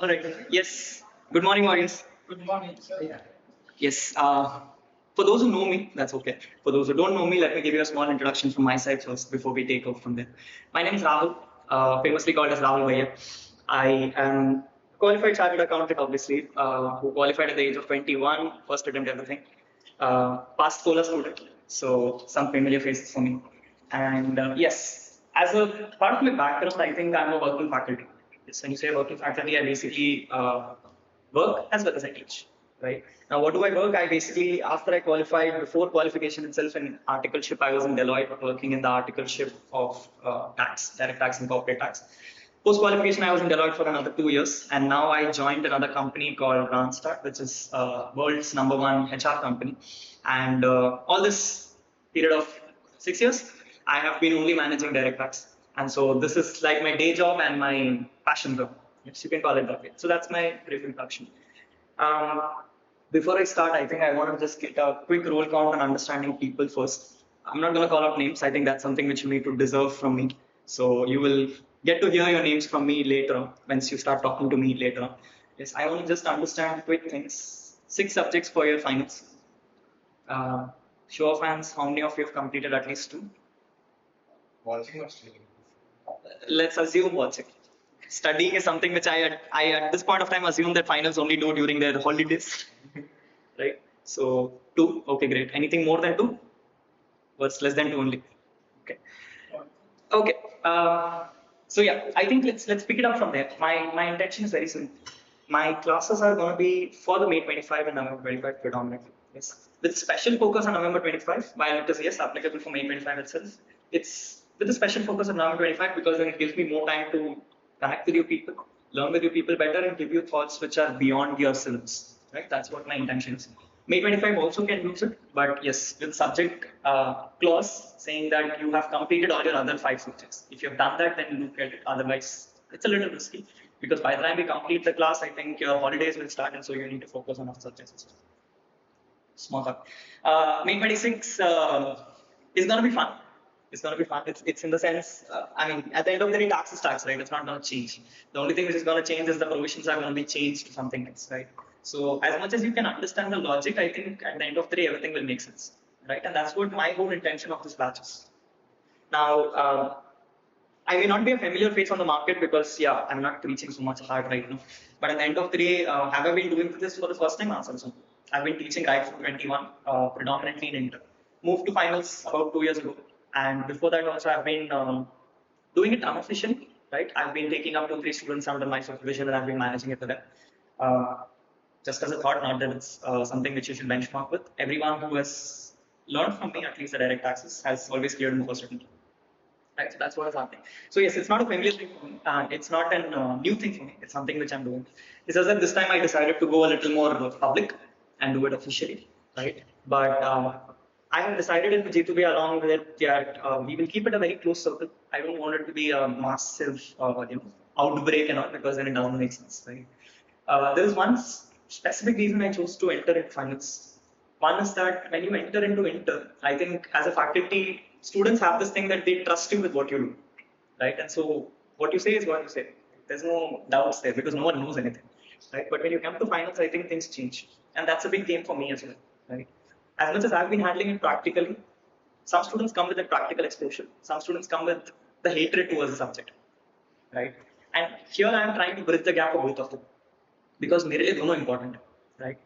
All right. Yes. Good morning, audience. Good morning, sir. Yes. For those who know me, that's okay. For those who don't know me, let me give you a small introduction from my side first before we take off from there. My name is Rahul, famously called as Rahul Bhaiya. I am a qualified chartered accountant, obviously, who qualified at the age of 21, first attempt everything. Past scholar student, so some familiar faces for me. And yes, as a part of my background, I think I'm a working faculty. Yes, when you say working faculty, I basically work as well as I teach. Right now, what do I work? I basically, after I qualified, before qualification itself in articleship, I was in Deloitte working in the articleship of tax, direct tax and corporate tax. Post qualification, I was in Deloitte for another 2 years, and now I joined another company called Randstad, which is world's #1 HR company. And all this period of 6 years, I have been only managing direct tax. And so this is like my day job and my passion job. Yes, you can call it that way. So that's my brief introduction. Um, Before I start, I think I want to just get a quick roll call on understanding people first. I'm not going to call out names. I think that's something which you need to deserve from me. So you will get to hear your names from me later on, once you start talking to me later on. Yes, I want to just understand quick things. 6 subjects for your finals. Uh, Show of hands, how many of you have completed at least two? Watching or streaming? Let's assume watching. Studying is something which I at this point of time assume that finals only do during their holidays, right? So two, okay, great. Anything more than two? Was less than two only. Okay. Okay. So yeah, I think let's pick it up from there. My intention is very simple. My classes are going to be for the May 25 and November 25 predominantly. Yes, with special focus on November 25, while it is yes applicable for May 25 itself. It's with a special focus on November 25 because then it gives me more time to connect with you people, learn with you people better, and give you thoughts which are beyond your syllabus. Right? That's what my intention is. May 25 also can use it, but yes, with subject clause saying that you have completed all your other 5 subjects. If you have done that, then you look at it. Otherwise, it's a little risky because by the time we complete the class, I think your holidays will start, and so you need to focus on other subjects. Small thought. May 26 is going to be fun. It's going to be fun. It's in the sense, I mean, at the end of the day, tax is tax, right? It's not going to change. The only thing which is going to change is the provisions are going to be changed to something else, right? So as much as you can understand the logic, I think at the end of the day, everything will make sense, right? And that's what my whole intention of this batch is. Now, I may not be a familiar face on the market because, yeah, I'm not reaching so much hard right now. But at the end of the day, have I been doing this for the first time? Answer is no. I've been teaching right from 21, predominantly in inter. Moved to finals about 2 years ago. And before that also, I've been doing it unofficially, right? I've been taking up 2, 3 students under my supervision and I've been managing it for them. Uh, just as a thought, not that it's something which you should benchmark with. Everyone who has learned from me, at least the direct taxes, has always cleared in the first attempt. Right, so that's what is happening. So yes, it's not a familiar thing for me, and it's not a new thing for me. It's something which I'm doing. It's just that this time I decided to go a little more public and do it officially, right? But I have decided in the G2B along with it that we will keep it a very close circle. I don't want it to be a massive, outbreak and all because then it doesn't make sense, right? There is one specific reason I chose to enter into finance. One is that when you enter into inter, I think as a faculty, students have this thing that they trust you with what you do, right? And so what you say is what you say. There's no doubts there because no one knows anything, right? But when you come to finance, I think things change, and that's a big game for me as well, right? As much as I've been handling it practically, some students come with a practical exposure. Some students come with the hatred towards the subject, right? And here I am trying to bridge the gap of both of them because मेरे लिए दोनों important है, right?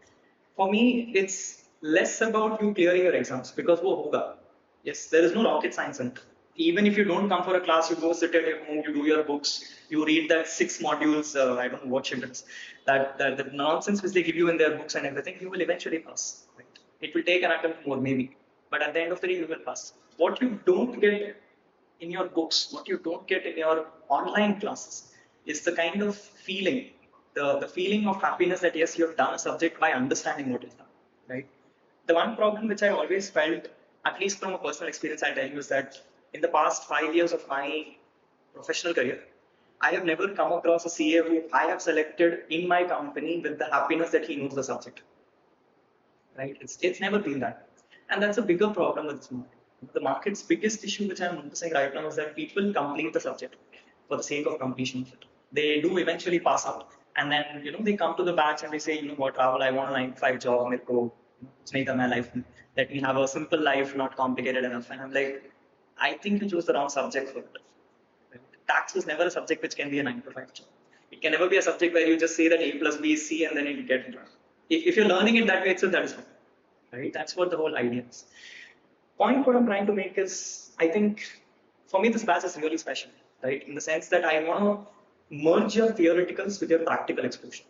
For me, it's less about you clearing your exams because वो होगा. Yes, there is no rocket science in it. Even if you don't come for a class, you go sit at your home, you do your books, you read that 6 modules. I don't know what shit it is. That the nonsense which they give you in their books and everything, you will eventually pass. Right? It will take an attempt more maybe, but at the end of the day, you will pass. What you don't get in your books, what you don't get in your online classes, is the kind of feeling, the feeling of happiness that yes, you have done a subject by understanding what is done, right? The one problem which I always felt, at least from a personal experience, I tell you, is that in the past 5 years of my professional career, I have never come across a CA who I have selected in my company with the happiness that he knows the subject, right? It's never been that, and that's a bigger problem with this market. The market's biggest issue, which I'm noticing right now, is that people complete the subject for the sake of completion of it. They do eventually pass out, And then, they come to the batch and they say, what, Rahul, I want a 9 to 5 job, मेरे को कुछ नहीं करना है life में. Let me have a simple life, not complicated enough. And I'm like, I think you chose the wrong subject for it. Tax was never a subject which can be a 9 to 5 job. It can never be a subject where you just say that A plus B is C and then you get it. If you're learning it that way itself, that is fine. Right? That's what the whole idea is. Point what I'm trying to make is, I think, for me, this batch is really special, right? In the sense that I want to merge your theoreticals with your practical exposure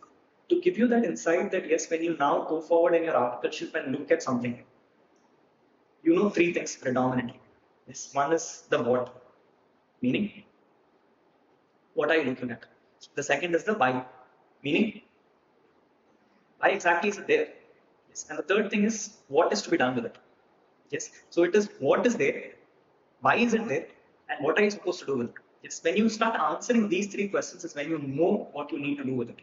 to give you that insight that, yes, when you now go forward in your articleship and look at something, you know three things predominantly. Yes, one is the what, meaning, what are you looking at? The second is the why, meaning, why exactly is it there? Yes. And the third thing is, what is to be done with it? Yes. So it is what is there, why is it there, and what are you supposed to do with it? Yes. When you start answering these three questions is when you know what you need to do with it.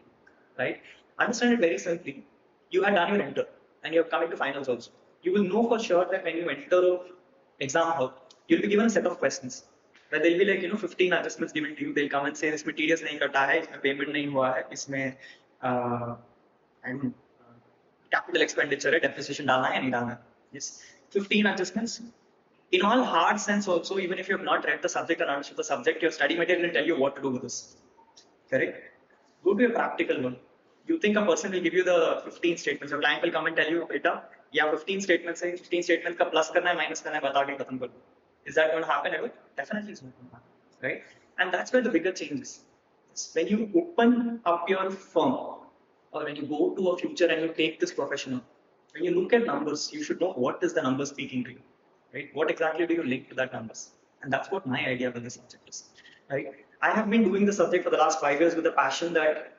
Right? Understand it very simply. You had done your enter and you're coming to finals also. You will know for sure that when you enter exam hall, you'll be given a set of questions. Where they'll be like, 15 adjustments given to you. They'll come and say, इसमें TDS नहीं कटा है, इसमें payment नहीं हुआ है, इसमें capital expenditure है, depreciation डालना है, नहीं डालना है. Yes, 15 adjustments. In all hard sense also, even if you have not read the subject or understood the subject, your study material will tell you what to do with this. Correct? Go to a practical one. You think a person will give you the 15 statements. Your client will come and tell you, beta, yeah, 15 statements, 15 statements का plus करना है, minus करना है, बता के खत्म कर दो. Is that going to happen ever? Definitely it's not going to happen. Right? And that's where the bigger change is. When you open up your firm, or when you go to a future and you take this professional, when you look at numbers, you should know what is the number speaking to you. Right? What exactly do you link to that numbers? And that's what my idea with the subject is. Right? I have been doing the subject for the last 5 years with a passion that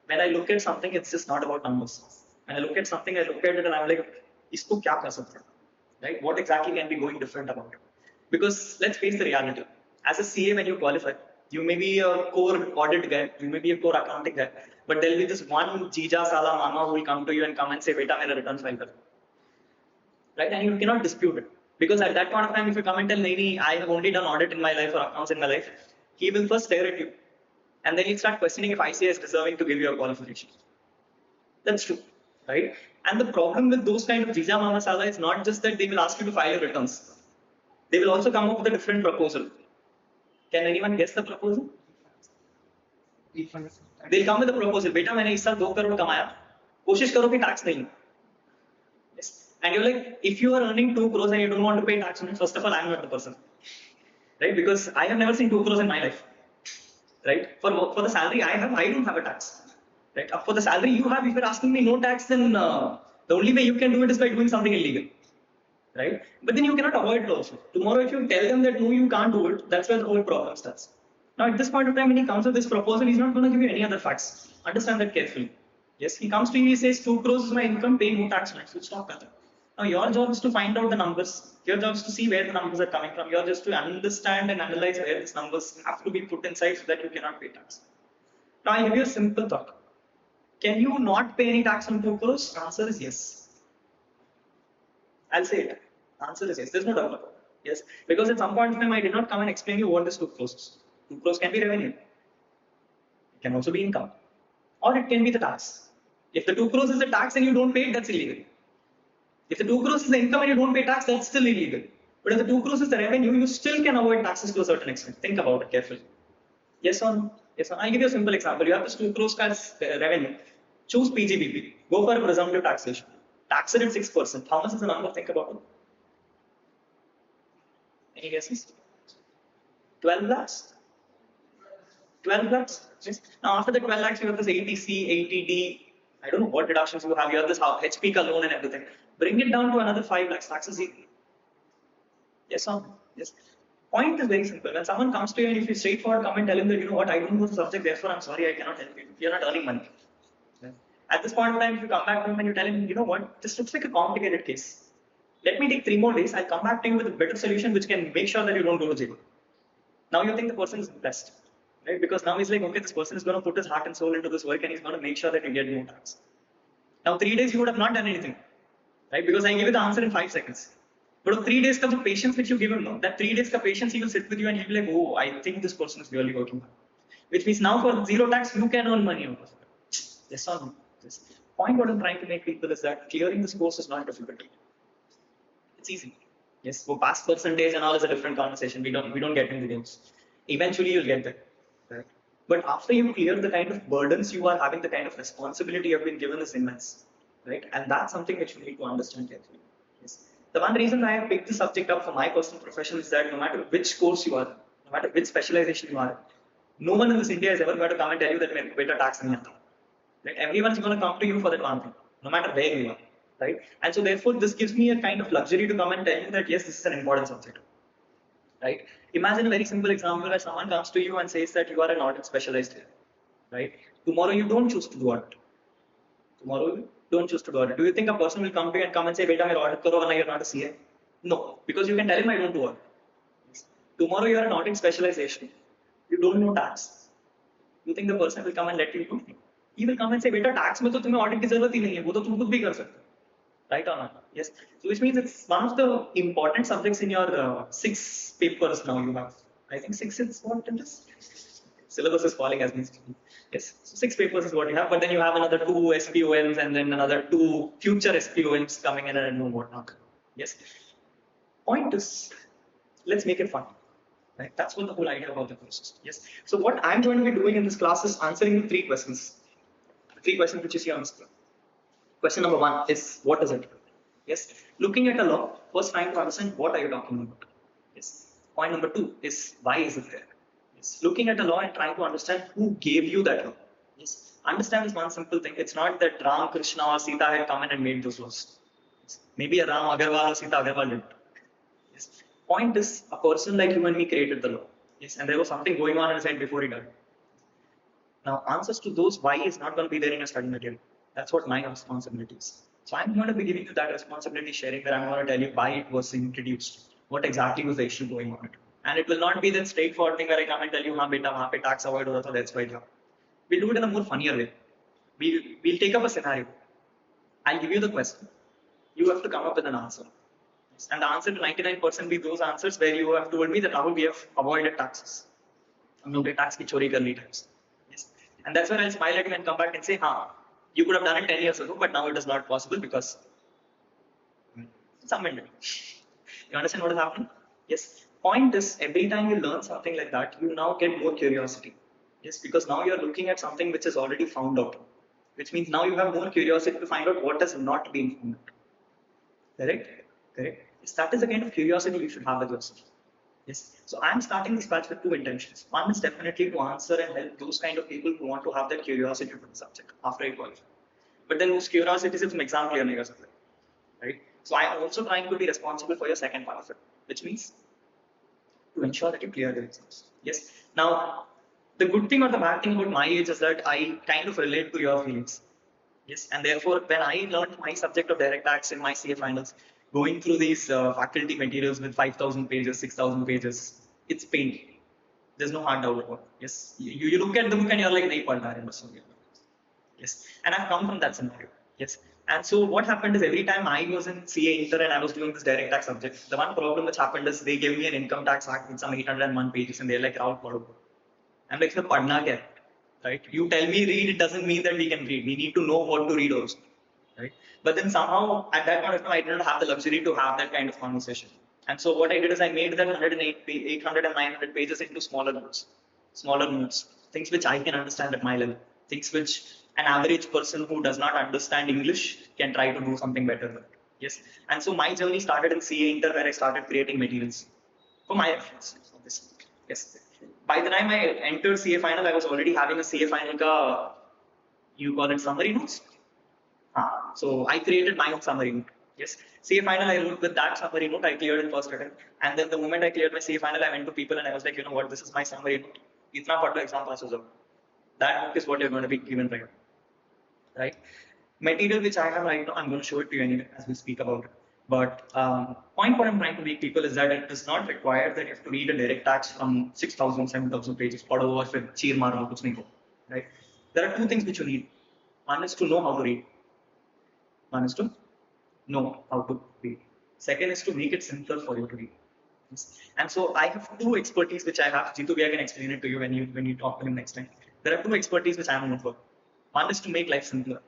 when I look at something, it's just not about numbers. When I look at something, I look at it and I'm like, isko kya kar sakte? Right? What exactly can be going different about it? Because let's face the reality. As a CA, when you qualify, you may be a core audit guy, you may be a core accounting guy, but there'll be this one jija sala mama who will come to you and come and say, beta, mera return file kar. Right? And you cannot dispute it. Because at that point of time, if you come and tell, nahi, I have only done audit in my life or accounts in my life, he will first stare at you. And then he'll start questioning if ICA is deserving to give you a qualification. That's true. Right? And the problem with those kind of jija mama sala is not just that they will ask you to file your returns. They will also come up with a different proposal. Can anyone guess the proposal? They'll come with a proposal. Beta, मैंने इस साल 2 करोड़ कमाया. कोशिश करो कि tax नहीं. Yes. And you're like, if you are earning 2 crores and you don't want to pay tax on it, first of all, I'm not the person. Right? Because I have never seen 2 crores in my life. Right? For the salary I have, I don't have a tax. Right? For the salary you have, if you're asking me no tax, then the only way you can do it is by doing something illegal. Right? But then you cannot avoid it also. Tomorrow, if you tell them that no, you can't do it, that's where the whole problem starts. Now, at this point of time, when he comes with this proposal, he's not going to give you any other facts. Understand that carefully. Yes, he comes to you, he says 2 crores is my income, pay no tax on it. So stop that. Now, your job is to find out the numbers. Your job is to see where the numbers are coming from. Your job is to understand and analyze where these numbers have to be put inside so that you cannot pay tax. Now, I give you a simple thought. Can you not pay any tax on 2 crores? Answer is yes. I'll say it. Answer is yes. There's no doubt about it. Yes. Because at some point in time, I did not come and explain you what this 2 crores is. 2 crores can be revenue. It can also be income. Or it can be the tax. If the 2 crores is the tax and you don't pay it, that's illegal. If the 2 crores is the income and you don't pay tax, that's still illegal. But if the 2 crores is the revenue, you still can avoid taxes to a certain extent. Think about it carefully. Yes or no? Yes or no? I'll give you a simple example. You have this 2 crores as revenue. Choose PGBP. Go for a presumptive taxation. Tax it at 6%. How much is the number? Think about it. Any guesses? 12 lakhs? 12 lakhs? Yes. Now after the 12 lakhs, you have this 80C, 80D, I don't know what deductions you have. You have this HP ka loan and everything. Bring it down to another 5 lakhs. Taxes equal. Yes or no? Yes. Point is very simple. When someone comes to you and if you straightforward come and tell him that, you know what, I don't know the subject, therefore I'm sorry, I cannot help you. You're not earning money. Yes. At this point of time, if you come back to him and you tell him, you know what, this looks like a complicated case. Let me take 3 more days. I'll come back to you with a better solution which can make sure that you don't go to jail. Now you think the person is blessed. Right? Because now he's like, okay, this person is going to put his heart and soul into this work and he's going to make sure that you get more tax. Now 3 days you would have not done anything. Right? Because I give you the answer in 5 seconds. But 3 days of patience which you give him, no? That 3 days of patience he will sit with you and he'll be like, oh, I think this person is really working hard. Which means now for zero tax, you can earn money out of it. Yes or no? Yes. Point what I'm trying to make people is that clearing this course is not difficult. It's easy. Yes, so pass percentage and all is a different conversation. We don't get into those. Eventually you'll get there. Right? But after you clear the kind of burdens you are having, the kind of responsibility you have been given is immense. Right? And that's something which you need to understand carefully. Yes. The one reason I have picked this subject up for my personal profession is that no matter which course you are, no matter which specialization you are, no one in this India is ever going to come and tell you that better tax nahi aata. Right? Everyone's going to come to you for that one thing, no matter where you are. Right? And so therefore, this gives me a kind of luxury to come and tell you that yes, this is an important subject. Right? Imagine a very simple example where someone comes to you and says that you are an audit specialist here. Right? Tomorrow you don't choose to do audit. Tomorrow you don't choose to do audit. Do you think a person will come to you and come and say, "Beta, mere audit karo, and you're not a CA"? No, because you can tell him I don't do audit. Tomorrow you are an audit specialization. You don't know tax. You think the person will come and let you do? He will come and say, "Beta, tax में तो तुम्हें audit की जरूरत ही नहीं है, वो तो तुम खुद भी कर सकते हो." Right or not? Yes. So which means it's one of the important subjects in your 6 papers now you have. I think 6 is what in this? Syllabus is falling as we speak. Yes. So 6 papers is what you have, but then you have another 2 SPOMs and then another 2 future SPOMs coming in and whatnot. Yes. Point is, let's make it fun. Right? That's what the whole idea about the course is. Yes. So what I'm going to be doing in this class is answering 3 questions. 3 questions which you see on the screen. Question number 1 is, what is it? Yes. Looking at a law, first trying to understand what are you talking about. Yes. Point number 2 is, why is it there? Yes. Looking at a law and trying to understand who gave you that law. Yes. Understand this one simple thing. It's not that Ram, Krishna or Sita had come in and made those laws. Yes. Maybe a Ram Agarwal or Sita Agarwal did. Yes. Point is, a person like you and me created the law. Yes. And there was something going on in his head before he died. Now, answers to those why is not going to be there in your study material. That's what my responsibility is. So I'm going to be giving you that responsibility sharing that I'm going to tell you why it was introduced, what exactly was the issue going on. And it will not be that straightforward thing where I come and tell you, हाँ बेटा वहाँ पे tax avoid हो रहा था, that's why it happened. We'll do it in a more funnier way. We'll take up a scenario. I'll give you the question. You have to come up with an answer. And the answer to 99% be those answers where you have told me that Rahul, we have avoided taxes. हमने tax की चोरी कर ली times. Yes. And that's when I'll smile at you and come back and say, हाँ, you could have done it 10 years ago, but now it is not possible because it's amended. You understand what is happening? Yes. Point is, every time you learn something like that, you now get more curiosity. Yes, because now you're looking at something which is already found out, which means now you have more curiosity to find out what has not been found out. Correct? Correct. Yes, that is the kind of curiosity you should have with yourself. Yes. So I'm starting this batch with 2 intentions. One is definitely to answer and help those kind of people who want to have that curiosity for the subject after I qualify. But then those curiosities is exam clear nahi kar sakte. Right? So I'm also trying to be responsible for your second part of it, which means to ensure that you clear the exams. Yes. Now, the good thing or the bad thing about my age is that I kind of relate to your feelings. Yes. And therefore, when I learned my subject of direct tax in my CA finals, going through these faculty materials with 5,000 pages, 6,000 pages, it's painful. There's no hard doubt about it. Yes. You look at the book and you're like, nahi padna hai. Yes. And I've come from that scenario. Yes. And so what happened is every time I was in CA Inter and I was doing this direct tax subject, the one problem which happened is they gave me an income tax act with some 801 pages and they're like, Rahul, padho. I'm like, padna kya? Right? You tell me read, it doesn't mean that we can read. We need to know what to read also. Right? But then somehow at that point of time, I didn't have the luxury to have that kind of conversation. And so what I did is I made that 800 and 900 pages into smaller notes, things which I can understand at my level, things which an average person who does not understand English can try to do something better with. Yes. And so my journey started in CA Inter where I started creating materials for my reference. Yes. By the time I entered CA final, I was already having a CA final ka, you call it summary notes. So I created my own summary note. Yes. CA final, I wrote with that summary note. I cleared in first attempt. And then the moment I cleared my CA final, I went to people and I was like, you know what, this is my summary note. Itna padlo exam pass ho jao. That book is what you're going to be given right now. Right? Material which I have right now, I'm going to show it to you anyway as we speak about it. But point what I'm trying to make people is that it does not require that you have to read a direct tax from 6,000, 7,000 pages. Right? There are 2 things which you need. One is to know how to read. One is to know how to read. Second is to make it simpler for you to read. And so I have 2 expertise which I have. Jitu, I can explain it to you when you talk to him next time. There are 2 expertise which I am known for. One is to make life simpler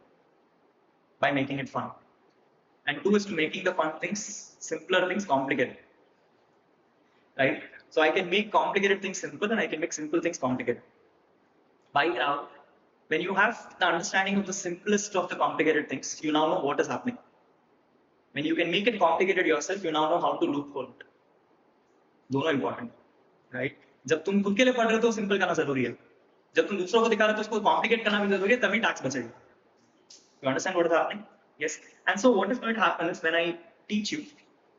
by making it fun. And two is to making the fun things, simpler things complicated. Right? So I can make complicated things simple and I can make simple things complicated. By now, when you have the understanding of the simplest of the complicated things, you now know what is happening. When you can make it complicated yourself, you now know how to loophole it. दोनों important right जब तुम खुद के लिए पढ़ रहे हो तो सिंपल करना जरूरी है जब तुम दूसरों को दिखा रहे हो तो उसको कॉम्प्लिकेट करना भी जरूरी है तभी टैक्स बचेगा you understand what is happening yes and so what is going to happen is when I teach you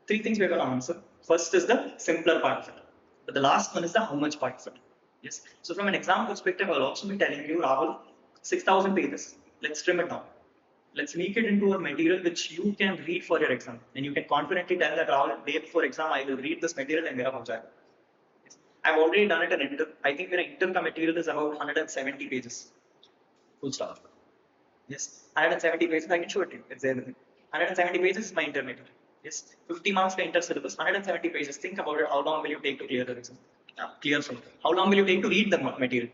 three things we're going to answer first is the simpler part of it but the last one is the how much part of it yes so from an exam perspective I'll also be telling you Rahul 6,000 pages let's trim it down let's make it into a material which you can read for your exam and you can confidently tell that Rahul day before exam I will read this material and mera ho jayega yes. I've already done it in inter I think your inter ka material is about 170 pages full stop yes 170 pages I can show it to you it's everything 170 pages is my inter material yes 50 marks ka inter syllabus 170 pages think about it how long will you take to clear the exam clear from how long will you take to read the material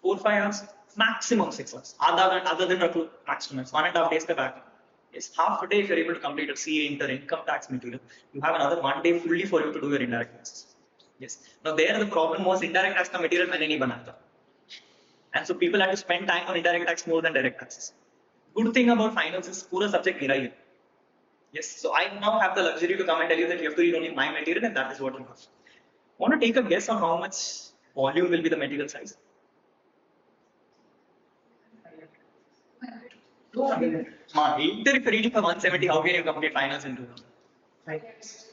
4-5 hours maximum 6 hours other than maximum 1.5 days back yes half a day if you're able to complete a CA inter income tax material you have another 1 day fully for you to do your indirect taxes yes now there the problem was indirect tax ka material मैंने नहीं बनाया था and so people had to spend time on indirect tax more than direct taxes good thing about finance is पूरा subject मेरा ही है yes so I now have the luxury to come and tell you that you have to read only my material and that is what you have want to take a guess on how much volume will be the material size Inter if you're reading for 170 how can you complete finance in 2 hours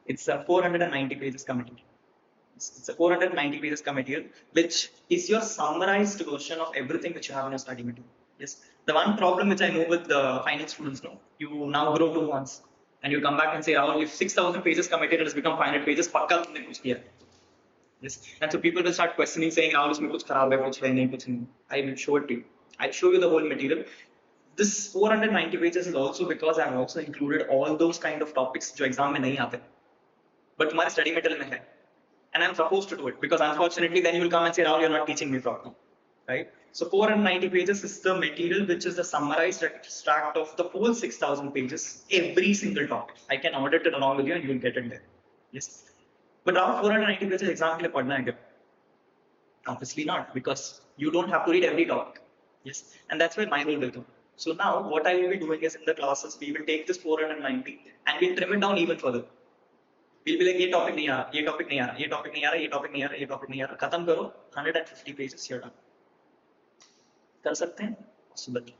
it's a 490 pages committee it's a 490 pages committee which is your summarized version of everything which you have in your study material yes the one problem which I know with the finance students no you now grow to once and you come back and say oh if 6,000 pages committee has become 500 pages pakka tumne kuch kiya yes and so people will start questioning saying oh isme kuch kharab hai kuch hai nahi kuch nahi I will show it to you I'll show you the whole material this 490 pages is also because I have also included all those kind of topics जो exam में नहीं आते but तुम्हारे study material में है and I'm supposed to do it because unfortunately then you will come and say Rahul you're not teaching me properly right so 490 pages is the material which is the summarized extract of the whole 6,000 pages every single topic I can audit it along with you and you will get it there yes but Rahul 490 pages exam के लिए पढ़ना है क्या obviously not because you don't have to read every topic yes and that's where my role will come so now what I will be doing is in the classes we will take this 490 and we'll trim it down even further we'll be like ये topic नहीं आ रहा ये topic नहीं आ रहा ये topic नहीं आ रहा ये topic नहीं आ रहा ये topic नहीं आ रहा खत्म करो 150 pages you're done कर सकते हैं possible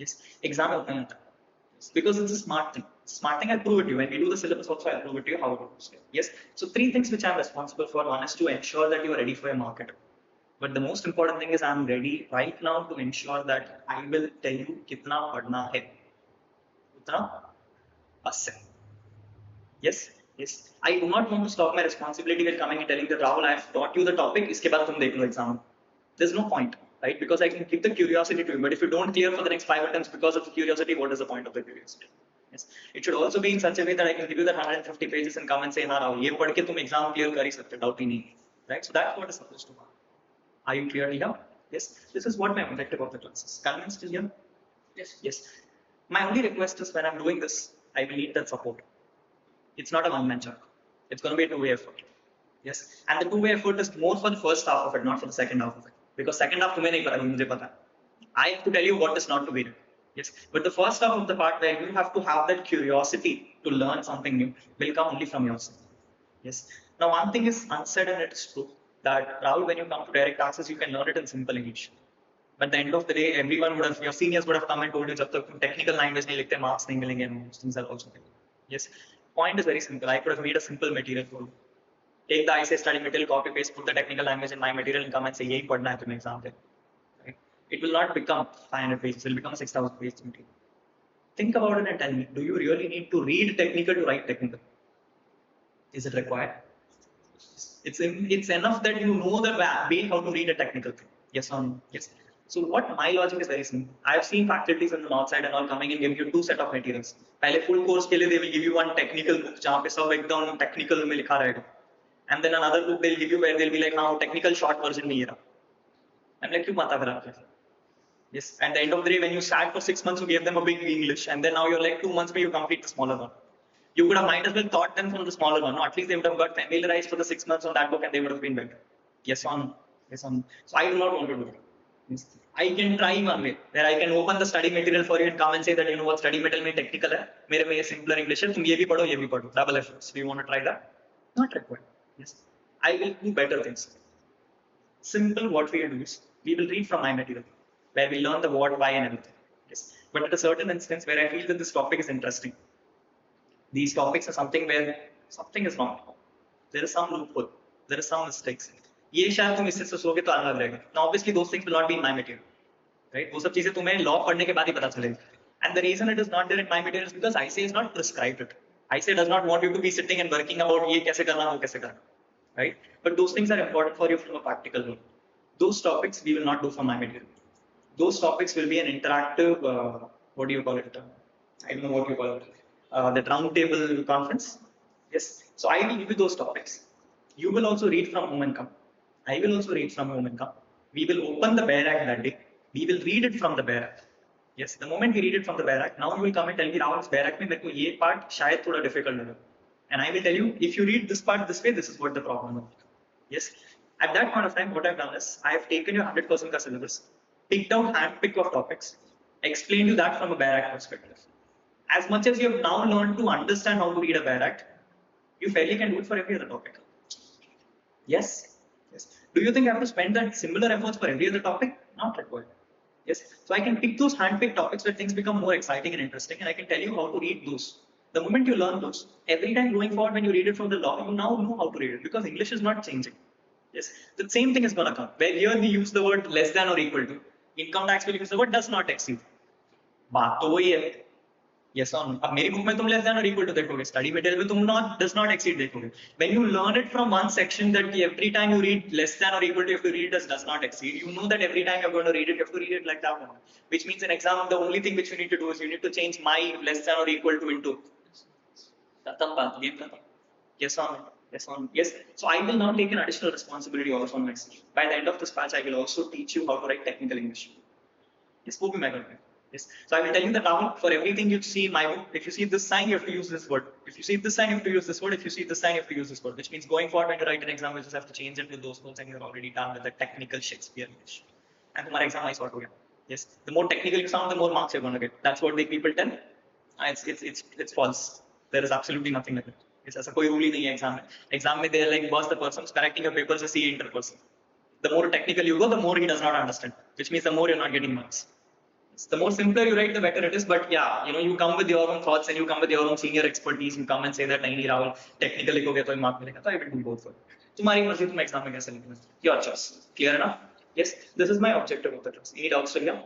yes exam होता है because it's a smart thing I'll prove it to you when we do the syllabus also I'll prove it to you how it works yes so three things which I'm responsible for one is to ensure that you are ready for your market but the most important thing is I'm ready right now to ensure that I will tell you कितना पढ़ना है उतना बस है yes yes I do not want to stop my responsibility with coming and telling that Rahul I have taught you the topic इसके बाद तुम देख लो exam there's no point right because I can keep the curiosity to you but if you don't clear for the next 5 attempts because of the curiosity what is the point of the curiosity yes it should also be in such a way that I can give you that 150 pages and come and say हाँ Rahul ये पढ़ के तुम exam clear कर ही सकते doubt ही नहीं right so that's what is supposed to happen are you clear here yes this is what my objective of the class is convinced here yes my only request is when I'm doing this I will need that support it's not a one-man job it's going to be a two-way effort yes and the two-way effort is more for the first half of it not for the second half of it because second half तुम्हें नहीं पता मुझे पता I have to tell you what is not to be done yes but the first half of the part where you have to have that curiosity to learn something new will come only from yourself yes now one thing is unsaid and it is true that Rahul when you come to direct taxes you can learn it in simple English but at the end of the day everyone would have your seniors would have come and told you जब तक तुम technical language नहीं लिखते marks नहीं मिलेंगे and most things are also there yes point is very simple I could have made a simple material for you take the ICA study material copy paste put the technical language in my material and come and say यही पढ़ना है तुम्हें exam they right it will not become 500 pages it will become a 6,000 page material think about it and tell me do you really need to read technical to write technical is it required it's enough that you know the way how to read a technical thing yes or no yes so what my logic is very simple I have seen faculties on the north side and all coming and giving you two set of materials पहले full course के लिए they will give you one technical book जहाँ पे सब एकदम technical में लिखा रहेगा and then another book they'll give you where they'll be like now technical short version में ये रहा I'm like, क्यों माता खराब कर? Yes. At the end of the day, when you sat for 6 months, you gave them a big English, and then now you're like 2 months where you complete the smaller one. You could have might as well taught them from the smaller one. No, at least they would have got familiarized for the 6 months on that book, and they would have been better. Yes or no? Yes or no? So I do not want to do that. Yes. I can try one way where I can open the study material for you and come and say that you know what study material में technical है, मेरे में ये simpler English है, तुम ये भी पढ़ो, ये भी पढ़ो. Double efforts. Do you want to try that? Not required. Yes. I will do better things. Simple, what we do is we will read from my material where we learn the what, why, and everything. Yes. But at a certain instance where I feel that this topic is interesting, these topics are something where something is wrong. There is some loophole. There is some mistakes. ये शायद तुम इससे सोचोगे तो अलग रहेगा. Now obviously those things will not be in my material, right? वो सब चीजें तुम्हें law पढ़ने के बाद ही पता चलेगी. And the reason it is not there in my material is because ICA is not prescribed it. ICA does not want you to be sitting and working about ये कैसे करना वो कैसे करना, right? But those things are important for you from a practical role. Those topics we will not do from my material. Those topics will be an interactive, what do you call it? I don't know what you call it. The roundtable conference. Yes. So I will give you those topics. You will also read from home and come. I will also read from home and come. We will open the Bare Act that day. We will read it from the Bare Act. Yes. The moment we read it from the Bare Act, now you will come and tell me, Rahul, Bare Act में मेरे को ये part शायद थोड़ा difficult लगा. And I will tell you, if you read this part this way, this is what the problem is. Yes. At that point of time, what I've done is I have taken your 100% ka syllabus, picked out handpick of topics, explained you that from a Bare Act perspective. As much as you have now learned to understand how to read a Bare Act, you fairly can do it for every other topic. Yes. Yes. Do you think I have to spend that similar efforts for every other topic? Not required. Yes. So I can pick those handpicked topics where things become more exciting and interesting, and I can tell you how to read those. The moment you learn those, every time going forward when you read it from the law, you now know how to read it because English is not changing. Yes. The same thing is going to come. Where here we use the word less than or equal to. Income tax will use the word does not exceed. बात तो वही है. Yes or no? अब मेरी book में तुम less than or equal to देखोगे, study material में तुम not does not exceed देखोगे. When you learn it from one section that every time you read less than or equal to, you have to read it as does not exceed. You know that every time you're going to read it, you have to read it like that one. Which means in exam, the only thing which you need to do is you need to change my less than or equal to into. Khatam baat, game khatam. Yes or no? Yes or no? Yes. So I will now take an additional responsibility also on myself. By the end of this batch, I will also teach you how to write technical English. Yes, वो भी मैं करूँगा. Yes. So I will tell you that Rahul, for everything you see in my book, if you see this sign, you have to use this word. If you see this sign, you have to use this word. If you see this sign, you have to use this word. Which means going forward when you write an exam, you just have to change it with those words, and you're already done with the technical Shakespeare English. And तुम्हारा exam I sort हो गया. Yes. The more technical you sound, the more marks you're going to get. That's what the people tell. It's false. There is absolutely nothing like that. Yes, ऐसा कोई rule ही नहीं है exam में. Exam में they're like, boss, the person who's correcting your papers is CA inter person. The more technical you go, the more he does not understand. Which means the more you're not getting marks. The more simpler you write, the better it is. But yeah, you come with your own thoughts and you come with your own senior expertise. You come and say that नहीं Rahul, technical लिखोगे तो mark मिलेगा. So I will do both for you. तुम्हारी मर्जी तुम exam में कैसे लिखना. Your choice. Clear enough? Yes. This is my objective of the class. Any doubts still here?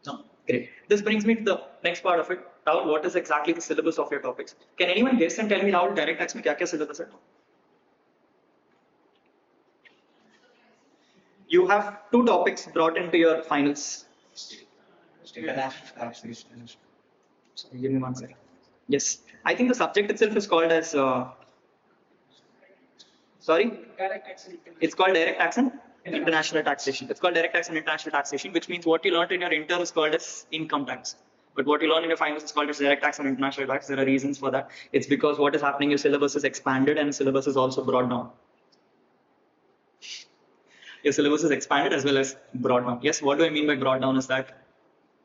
No. Great. This brings me to the next part of it. Rahul, what is exactly the syllabus of your topics? Can anyone guess and tell me Rahul, direct tax में क्या-क्या syllabus है? You have 2 topics brought into your finals. International taxation. Sorry, give me 1 second. Yes, I think the subject itself is called as. Sorry, Direct taxation. it's called direct tax and international taxation. It's called direct tax and international taxation, which means what you learned in your inter is called as income tax. But what you learn in your finals is called as direct tax and international tax. There are reasons for that. It's because what is happening, your syllabus is expanded and syllabus is also brought down. Your syllabus is expanded as well as brought down. Yes, what do I mean by brought down is that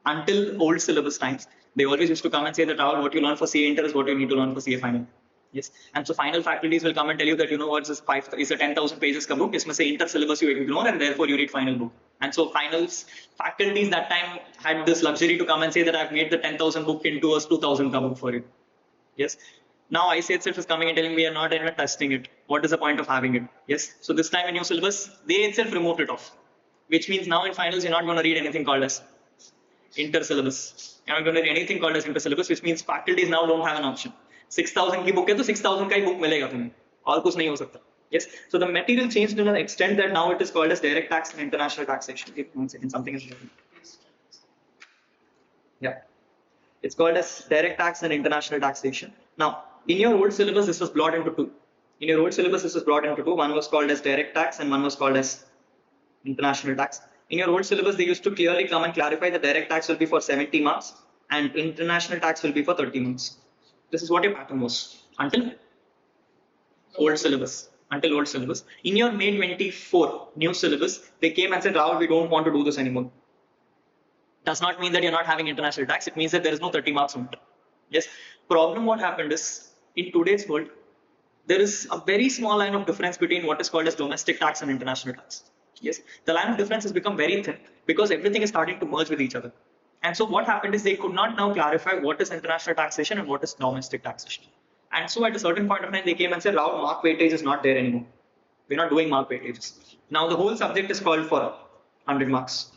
until old syllabus times, they always used to come and say that Rahul, what you learn for CA inter is what you need to learn for CA final. Yes, and so final faculties will come and tell you that what is a 10,000 pages ka book. इसमें से inter syllabus you ignore and therefore you read final book. And so finals faculties that time had this luxury to come and say that I've made the 10,000 book into a 2,000 ka book for you. Yes. Now ICA itself is coming and telling me we are not even testing it. What is the point of having it? Yes. So this time in new syllabus, they itself removed it off, which means now in finals you're not going to read anything called as inter syllabus. You're not going to read anything called as inter syllabus, which means faculties now don't have an option. 6,000 की book है तो 6,000 का ही book मिलेगा तुम्हें, और कुछ नहीं हो सकता. Yes. So the material changed to an extent that now it is called as direct tax and international taxation. Give 1 second, something is wrong. Yeah. It's called as direct tax and international taxation. Now, in your old syllabus, this was brought into 2. In your old syllabus, this was brought into 2. One was called as direct tax and one was called as international tax. In your old syllabus, they used to clearly come and clarify that direct tax will be for 70 marks and international tax will be for 30 marks. This is what your pattern was until old syllabus. Until old syllabus. In your May 24 new syllabus, they came and said, Rahul, we don't want to do this anymore. Does not mean that you're not having international tax. It means that there is no 30 marks on it. Yes. Problem what happened is, in today's world, there is a very small line of difference between what is called as domestic tax and international tax. Yes, the line of difference has become very thin because everything is starting to merge with each other. And so what happened is they could not now clarify what is international taxation and what is domestic taxation. And so at a certain point of time, they came and said, Rahul, mark weightage is not there anymore. We're not doing mark weightages. Now the whole subject is called for 100 marks.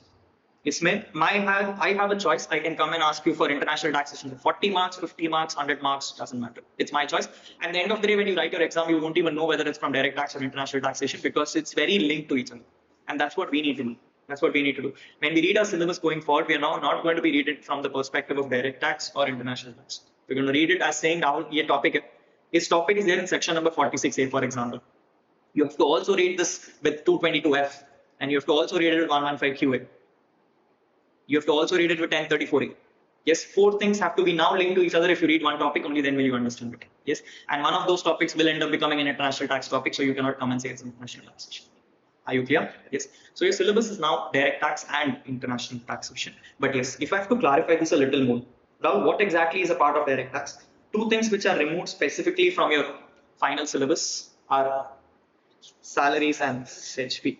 I have a choice. I can come and ask you for international taxation. 40 marks, 50 marks, 100 marks, doesn't matter. It's my choice. At the end of the day, when you write your exam, you won't even know whether it's from direct tax or international taxation because it's very linked to each other. And that's what we need to do. That's what we need to do. When we read our syllabus going forward, we are now not going to be reading it from the perspective of direct tax or international tax. We're going to read it as saying, Rahul, ये topic है. This topic is there in section number 46A, for example. You have to also read this with 222F, and you have to also read it with 115QA. You have to also read it with 1034A. Yes, 4 things have to be now linked to each other. If you read one topic, only then will you understand it. Yes, and one of those topics will end up becoming an international tax topic, so you cannot come and say it's international taxation. Are you clear? Yes. So your syllabus is now direct tax and international taxation. But yes, if I have to clarify this a little more, now what exactly is a part of direct tax? 2 things which are removed specifically from your final syllabus are salaries and HP.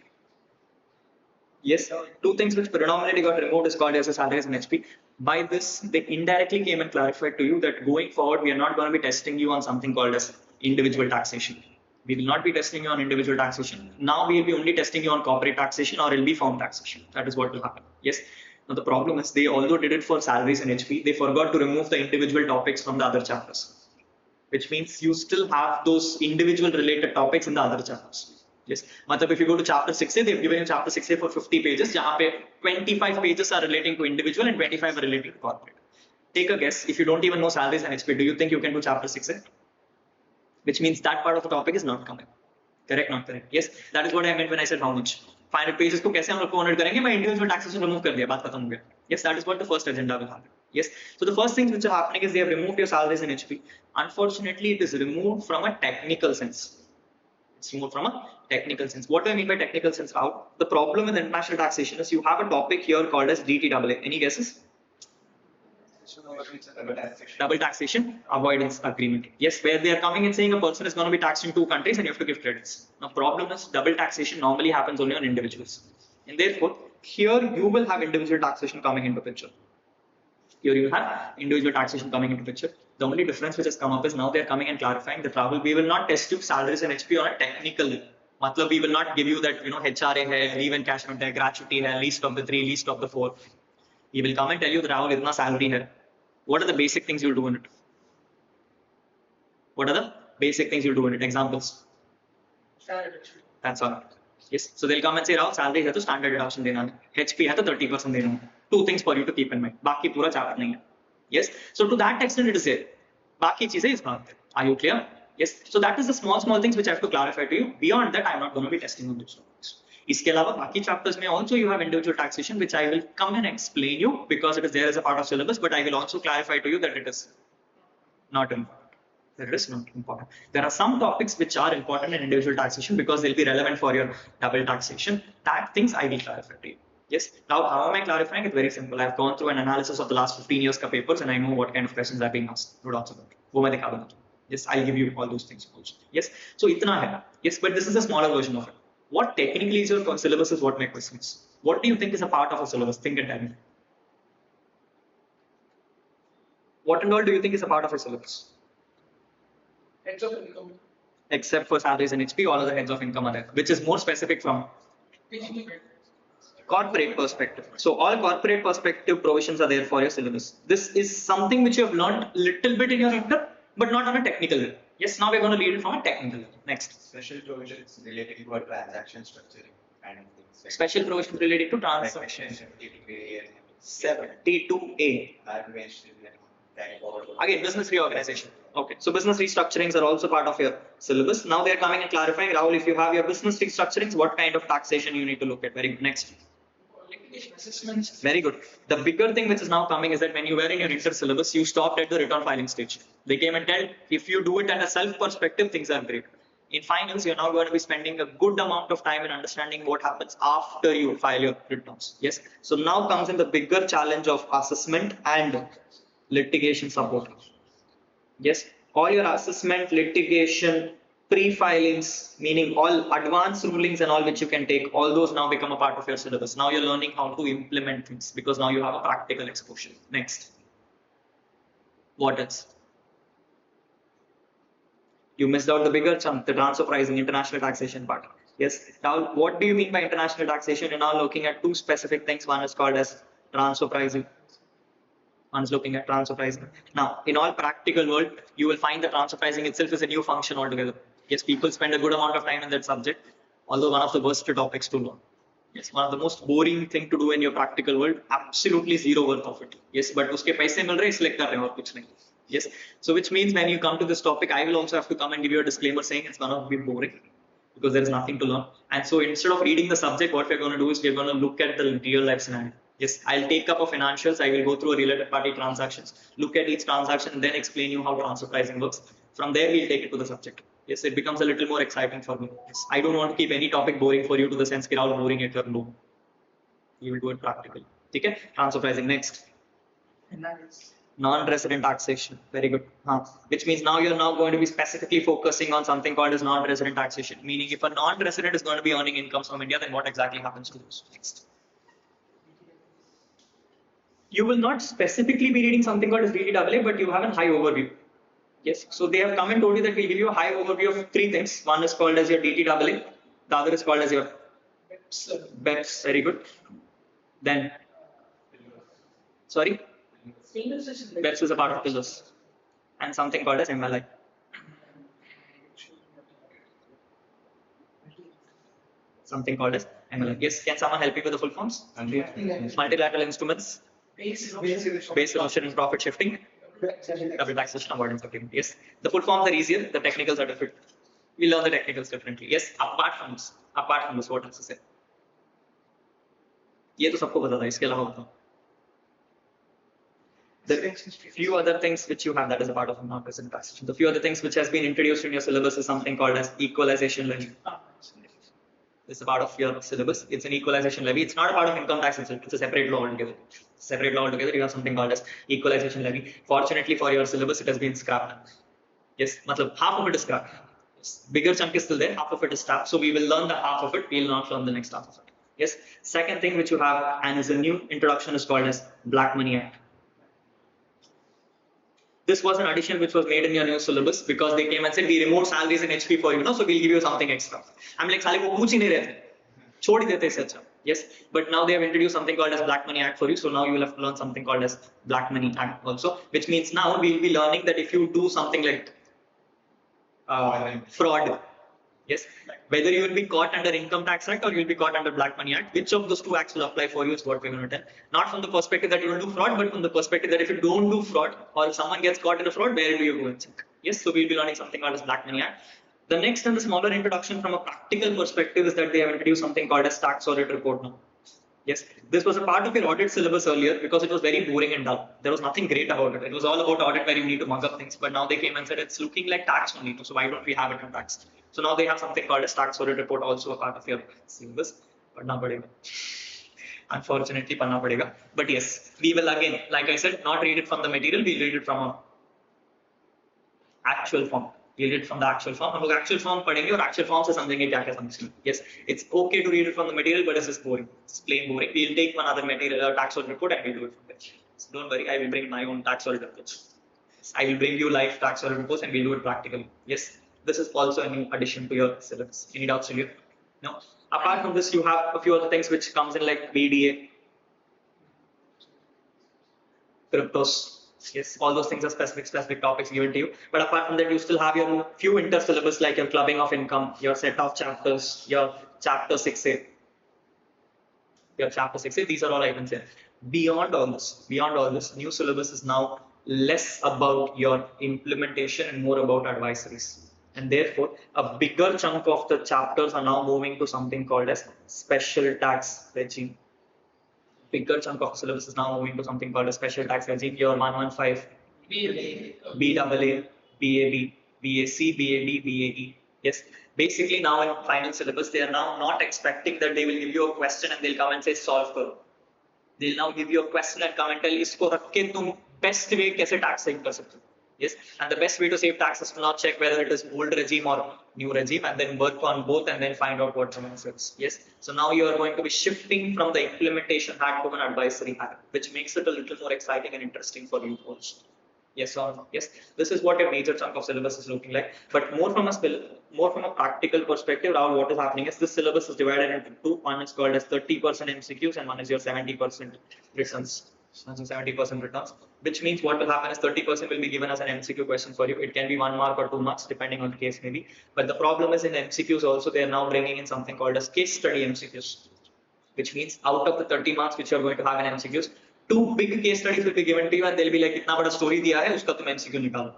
Yes, 2 things which predominantly got removed is called as a salaries and HP. By this, they indirectly came and clarified to you that going forward, we are not going to be testing you on something called as individual taxation. We will not be testing you on individual taxation. Now we will be only testing you on corporate taxation or it will be firm taxation. That is what will happen. Yes. Now the problem is they although did it for salaries and HP, they forgot to remove the individual topics from the other chapters. Which means you still have those individual related topics in the other chapters. Yes. Matlab if you go to chapter 6A, they've given you chapter 6A for 50 pages. Jahan pe 25 pages are relating to individual and 25 are relating to corporate. Take a guess. If you don't even know salaries and HP, do you think you can do chapter 6A? Which means that part of the topic is not coming. Correct, not correct? Yes, that is what I meant when I said how much. 500 pages को कैसे हम लोग 400 करेंगे? मैं individual taxation remove कर दिया, बात खत्म हो गया. Yes, that is what the first agenda will happen. Yes, so the first things which are happening is they have removed your salaries and HP. Unfortunately, it is removed from a technical sense. It's removed from a technical sense. What do I mean by technical sense? Out. The problem with international taxation is you have a topic here called as DTAA. Any guesses? Double taxation avoidance agreement. Yes, where they are coming and saying a person is going to be taxed in 2 countries and you have to give credits. Now, problem is double taxation normally happens only on individuals, and therefore here you will have individual taxation coming into picture. Here you have individual taxation coming into picture. The only difference which has come up is now they are coming and clarifying that Rahul, we will not test you salaries and HP on a technical level. Matlab we will not give you that HRA hai, leave encashment hai, gratuity hai, least of the 3, least of the 4. He will come and tell you that Rahul itna salary hai. What are the basic things you'll do in it? What are the basic things you'll do in it? Examples. That's all. Yes. So they'll come and say, Rahul, salary hai to standard deduction dena hai. HP hai to 30% dena hai. 2 things for you to keep in mind. Baki pura chapter nahi hai. Yes. So to that extent it is there. Baki cheeze is not there. Are you clear? Yes. So that is the small things which I have to clarify to you. Beyond that, I'm not going to be testing on those topics. इसके अलावा बाकी chapters में also you have individual taxation which I will come and explain you because it is there as a part of syllabus, but I will also clarify to you that it is not important. That it is not important. There are some topics which are important in individual taxation because they'll be relevant for your double taxation. That things I will clarify to you. Yes. Now how am I clarifying it? Very simple. I've gone through an analysis of the last 15 years ka papers and I know what kind of questions are being asked. No doubts about it. वो मैं दिखा दूंगा. Yes, I'll give you all those things also. Yes. So इतना है. Yes, but this is a smaller version of it. What technically is your syllabus is what my question is. What do you think is a part of a syllabus? Think and tell me. What and all do you think is a part of a syllabus? Heads of income. Except for salaries and HP, all other heads of income are there, which is more specific from corporate perspective. So all corporate perspective provisions are there for your syllabus. This is something which you have learned little bit in your inter, but not on a technical level. Yes, now we're going to read it from a technical level. Next. Special provisions related to transaction structuring and things. Special provisions related to transaction. 72A. Again, business reorganization. Okay, so business restructurings are also part of your syllabus. Now they're coming and clarifying, Rahul, if you have your business restructurings, what kind of taxation you need to look at? Very good. Next. Litigation assessments. Very good. The bigger thing which is now coming is that when you were in your inter syllabus, you stopped at the return filing stage. They came and tell if you do it at a self perspective, things are great. In finals, you're now going to be spending a good amount of time in understanding what happens after you file your returns. Yes. So now comes in the bigger challenge of assessment and litigation support. Yes, all your assessment, litigation, pre-filings, meaning all advanced rulings and all which you can take, all those now become a part of your syllabus. Now you're learning how to implement things because now you have a practical exposure. Next. What else? You missed out the bigger chunk, the transfer pricing, international taxation part. Yes. Now, what do you mean by international taxation? You're now looking at two specific things. One is called as transfer pricing. One's looking at transfer pricing. Now, in all practical world, you will find that transfer pricing itself is a new function altogether. Yes, people spend a good amount of time in that subject, although one of the worst topics to learn. Yes, one of the most boring thing to do in your practical world, absolutely zero worth of it. Yes, but uske paise mil rahe select kar rahe ho aur kuch nahi. Yes, so which means when you come to this topic, I will also have to come and give you a disclaimer saying it's going to be boring because there is nothing to learn. And so instead of reading the subject, what we're going to do is we're going to look at the real life scenario. Yes, I'll take up a financials. I will go through a related party transactions, look at each transaction, and then explain you how transfer pricing works. From there, we'll take it to the subject. Yes, it becomes a little more exciting for me. Yes, I don't want to keep any topic boring for you to the sense that all boring at your low. You will do it practically. Okay, transfer pricing next. And that is Non-resident taxation. Very good. Which means now you're now going to be specifically focusing on something called as non-resident taxation. Meaning if a non-resident is going to be earning incomes from India, then what exactly happens to those? Next. You will not specifically be reading something called as DTAA, but you have a high overview. Yes. So they have come and told you that we'll give you a high overview of three things. One is called as your DTAA. The other is called as your BEPS. Very good. Then, sorry? BEPS is a part of pillars. And something called as MLI. Something called as MLI. Yes, can someone help me with the full forms? Multilateral instruments, base erosion and profit shifting, double taxation avoidance agreement. Yes, the full forms are easier, the technicals are different. We learn the technicals differently. Yes, apart from this, what else to say? ये तो सबको पता था, इसके अलावा बताओ. The few other things which you have that is a part of non-resident taxation. The few other things which has been introduced in your syllabus is something called as equalization levy. It's a part of your syllabus. It's an equalization levy. It's not a part of income tax itself. It's a separate law altogether. Separate law altogether. You have something called as equalization levy. Fortunately for your syllabus, it has been scrapped. Yes, matlab, half of it is scrapped. Yes. Bigger chunk is still there. Half of it is scrapped. So we will learn the half of it. We will not learn the next half of it. Yes. Second thing which you have and is a new introduction is called as Black Money Act. This was an addition which was made in your new syllabus because they came and said we removed salaries in HP for you, so we'll give you something extra. I'm like, साले वो पूछ ही नहीं रहे थे, छोड़ ही देते इससे अच्छा. Yes, but now they have introduced something called as Black Money Act for you, so now you will have to learn something called as Black Money Act also, which means now we'll be learning that if you do something like fraud, yes, whether you will be caught under Income Tax Act or you will be caught under Black Money Act, which of those two acts will apply for you is what we're going to tell. Not from the perspective that you will do fraud, but from the perspective that if you don't do fraud or if someone gets caught in a fraud, where do you go and check? Yes, so we'll be learning something called as Black Money Act. The next and the smaller introduction from a practical perspective is that they have introduced something called as tax audit report now. Yes, this was a part of your audit syllabus earlier because it was very boring and dull. There was nothing great about it. It was all about audit where you need to mug up things. But now they came and said it's looking like tax only. So why don't we have it in tax? So now they have something called as tax audit report also a part of your syllabus. Padna padega. Unfortunately, padna padega. But yes, we will again, like I said, not read it from the material. We'll read it from a actual form. We'll read it from the actual form. हम लोग actual form पढ़ेंगे और actual form से समझेंगे क्या क्या समझेंगे. Yes, it's okay to read it from the material, but it's just boring. It's plain boring. We'll take one other material, tax audit report, and we'll do it from there. So don't worry, I will bring my own tax audit reports. I will bring you live tax audit reports, and we'll do it practically. Yes, this is also a new addition to your syllabus. Any doubts in you? No. Apart from this, you have a few other things which comes in like BDA, cryptos. Yes, all those things are specific topics given to you. But apart from that, you still have your few inter-syllabus like your clubbing of income, your set of chapters, your chapter 6A. Your chapter 6A, these are all items here. Beyond all this, new syllabus is now less about your implementation and more about advisories. And therefore, a bigger chunk of the chapters are now moving to something called as special tax regime. bigger chunk of syllabus is now moving to something called a special tax regime. Your 115, BAA, BAB, BAC, BAD, BAE. Yes, basically now in final syllabus, they are now not expecting that they will give you a question and they'll come and say solve karo. They'll now give you a question and come and tell isko rakh ke tum best way kaise tax save kar sakte ho. Yes, and the best way to save tax is to not check whether it is old regime or new regime and then work on both and then find out what remains is. Yes, so now you are going to be shifting from the implementation hack to an advisory hack, which makes it a little more exciting and interesting for you also. Yes or no? Yes, this is what a major chunk of syllabus is looking like. But more from a practical perspective, now what is happening is this syllabus is divided into two. One is called as 30% MCQs and one is your 70% returns. 70% returns, which means what will happen is 30% will be given as an MCQ question for you. It can be 1 mark or 2 marks depending on the case maybe. But the problem is in MCQs also they are now bringing in something called as case study MCQs, which means out of the 30 marks which you are going to have in MCQs, 2 big case studies will be given to you and they'll be like, itna bada story diya hai, uska tum MCQ nikalo.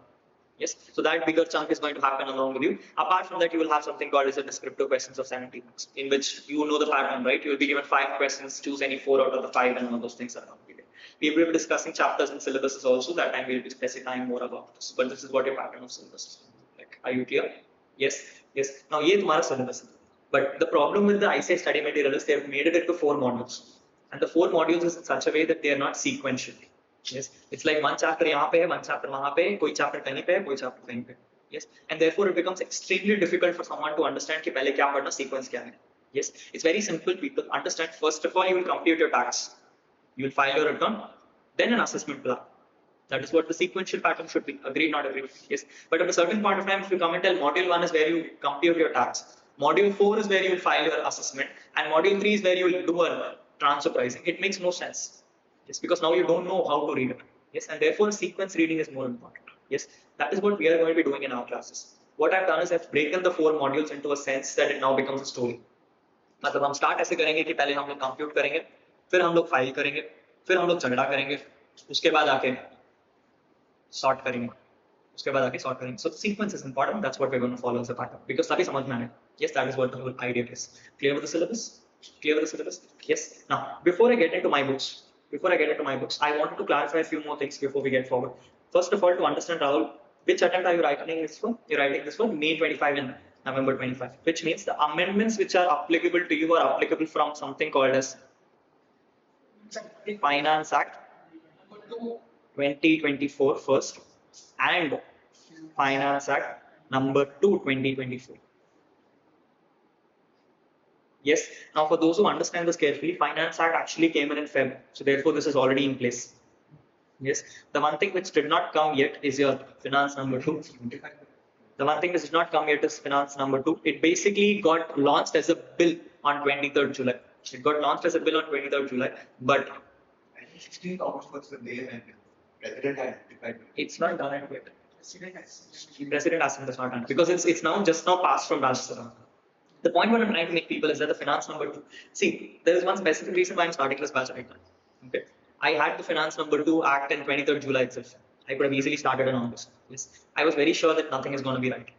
Yes, so that bigger chunk is going to happen along with you. Apart from that, you will have something called as a descriptive questions of 70 marks, in which you know the pattern, right? You will be given 5 questions, choose any 4 out of the 5 and all those things are completed. We will be discussing chapters and syllabuses also, that time we will be specifying more about this. But this is what your pattern of syllabus is like. Are you clear? Yes, yes. Now, ye tumhara syllabus hai. But the problem with the ICI study material is they have made it into 4 modules. And the 4 modules is in such a way that they are not sequential. Yes, it's like one chapter yahan pe hai, one chapter wahan pe, koi chapter kahin pe, koi chapter kahin pe. Yes, and therefore it becomes extremely difficult for someone to understand ki pehle kya padna, sequence kya hai. Yes, it's very simple. People understand. First of all, you will compute your tax. You will file your return, then an assessment plan. That is what the sequential pattern should be. Agreed, not agreed. Yes, but at a certain point of time, if you come and tell module 1 is where you compute your tax, module 4 is where you will file your assessment, and module 3 is where you will do a transfer pricing. It makes no sense. Yes, because now you don't know how to read it. Yes, and therefore sequence reading is more important. Yes, that is what we are going to be doing in our classes. What I've done is I've broken the 4 modules into a sense that it now becomes a story. मतलब हम start ऐसे करेंगे कि पहले हम लोग compute करेंगे, फिर हम लोग फाइल करेंगे, फिर हम लोग झगड़ा करेंगे, उसके बाद आके सॉर्ट करेंगे, उसके बाद आके सॉर्ट करेंगे. So the sequence is important. That's what we're going to follow as a pattern because तभी समझ में आए. Yes, that is what the whole idea is. Clear with the syllabus? Clear with the syllabus? Yes. Now, before I get into my books, I wanted to clarify a few more things before we get forward. First of all, to understand Rahul, which attempt are you writing this for? You're writing this for May 25 and November 25, which means the amendments which are applicable to you are applicable from something called as Finance Act 2024 first and Finance Act number 2 2024. Yes, now for those who understand this carefully, Finance Act actually came in Feb, so therefore this is already in place. Yes, the one thing which did not come yet is your Finance number 2. The one thing which did not come yet is Finance number 2. It basically got launched as a bill on 23rd July. It got launched as a bill on 23rd July, but I think 16th August was the day when President had notified. it's not done yet. President Assam is not done because it's now just now passed from Rajya Sabha. The point what I'm trying to make people is that the Finance number 2. See, there is one specific reason why I'm starting this batch right now. Okay, I had the Finance number 2 Act in 23rd July itself. I could have easily started in August. Yes, I was very sure that nothing is going to be right.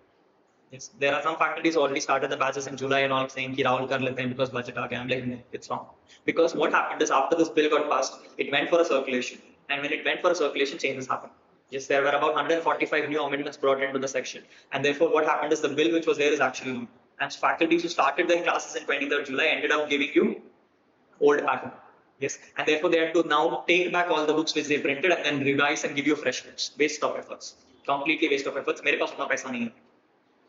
Yes, there are some faculties who already started the batches in July and all saying ki Rahul kar lete hain because budget aa gaya. I'm like, no, it's wrong. Because what happened is after this bill got passed, it went for a circulation, and when it went for a circulation, changes happened. Yes, there were about 145 new amendments brought into the section, and therefore what happened is the bill which was there is actually wrong. And faculties who started their classes in 23rd July ended up giving you old pattern. Yes, and therefore they had to now take back all the books which they printed and then revise and give you fresh books. Waste of efforts. Completely waste of efforts. मेरे पास उतना पैसा नहीं है.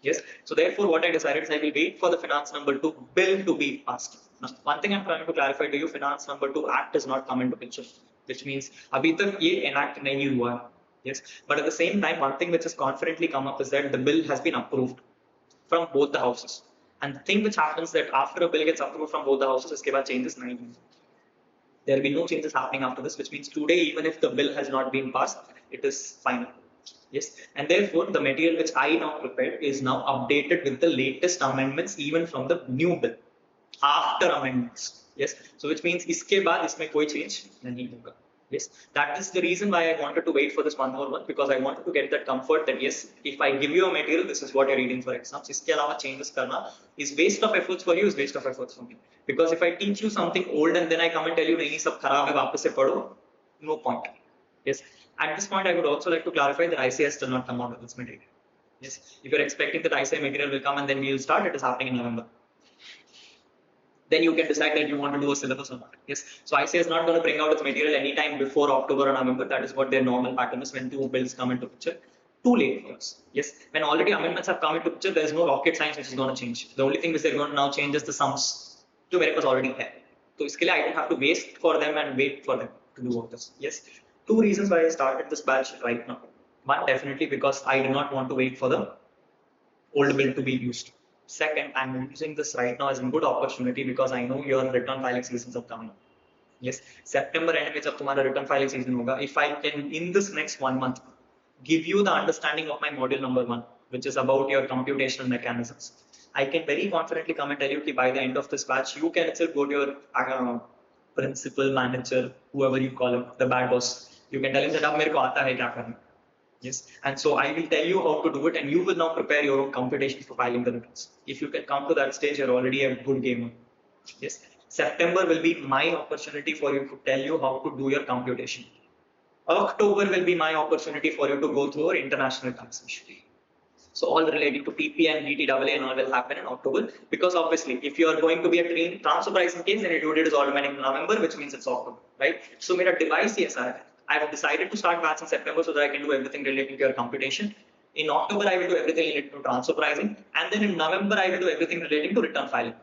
Yes, so therefore what I decided is I will wait for the Finance number 2 bill to be passed. Now, one thing I'm trying to clarify to you, Finance number 2 Act does not come into picture, which means अभी तक ये enact नहीं हुआ है. Yes, but at the same time, one thing which has confidently come up is that the bill has been approved from both the houses. And the thing which happens that after a bill gets approved from both the houses, इसके बाद changes नहीं होंगे. There will be no changes happening after this, which means today, even if the bill has not been passed, it is final. Yes, and therefore the material which I now prepared is now updated with the latest amendments, even from the new bill after amendments. Yes, so which means इसके बाद इसमें कोई change नहीं होगा. Yes, that is the reason why I wanted to wait for this one more month, because I wanted to get that comfort that yes, if I give you a material, this is what you're reading for exams. इसके अलावा changes करना is waste of efforts for you, is waste of efforts for me. Because if I teach you something old and then I come and tell you नहीं सब खराब है वापस से पढ़ो, no point. Yes, at this point I would also like to clarify that ICA has still not come out with this material. Yes, if you're expecting that ICA material will come and then we will start, it is happening in November. Then you can decide that you want to do a syllabus or not. Yes. So ICA is not going to bring out its material anytime before October or November. That is what their normal pattern is when two bills come into picture. Too late for us. Yes. When already amendments have come into picture, there is no rocket science which is going to change. The only thing which they're going to now change is the sums. जो मेरे पास already है. So इसके लिए I don't have to waste for them and wait for them to do all this. Yes. Two reasons why I started this batch right now. One, definitely because I do not want to wait for the old bill to be used. Second, I'm using this right now as a good opportunity because I know your return filing seasons are coming. Yes, September end में जब तुम्हारा return filing season होगा, if I can in this next 1 month give you the understanding of my module number 1, which is about your computational mechanisms, I can very confidently come and tell you that by the end of this batch, you can itself go to your principal, manager, whoever you call him, the bad boss. You can tell him that अब मेरे को आता है क्या करना. Yes, and so I will tell you how to do it, and you will now prepare your own computations for filing the returns. If you can come to that stage, you're already a good gamer. Yes, September will be my opportunity for you to tell you how to do your computation. October will be my opportunity for you to go through your international taxation. So all relating to PP and DTAA and all will happen in October, because obviously if you are going to be a transfer pricing case, then your due date is automatic in November, which means it's October, right? So मेरा device yes है. I have decided to start batch in September so that I can do everything relating to your computation. In October, I will do everything related to transfer pricing, and then in November, I will do everything relating to return filing.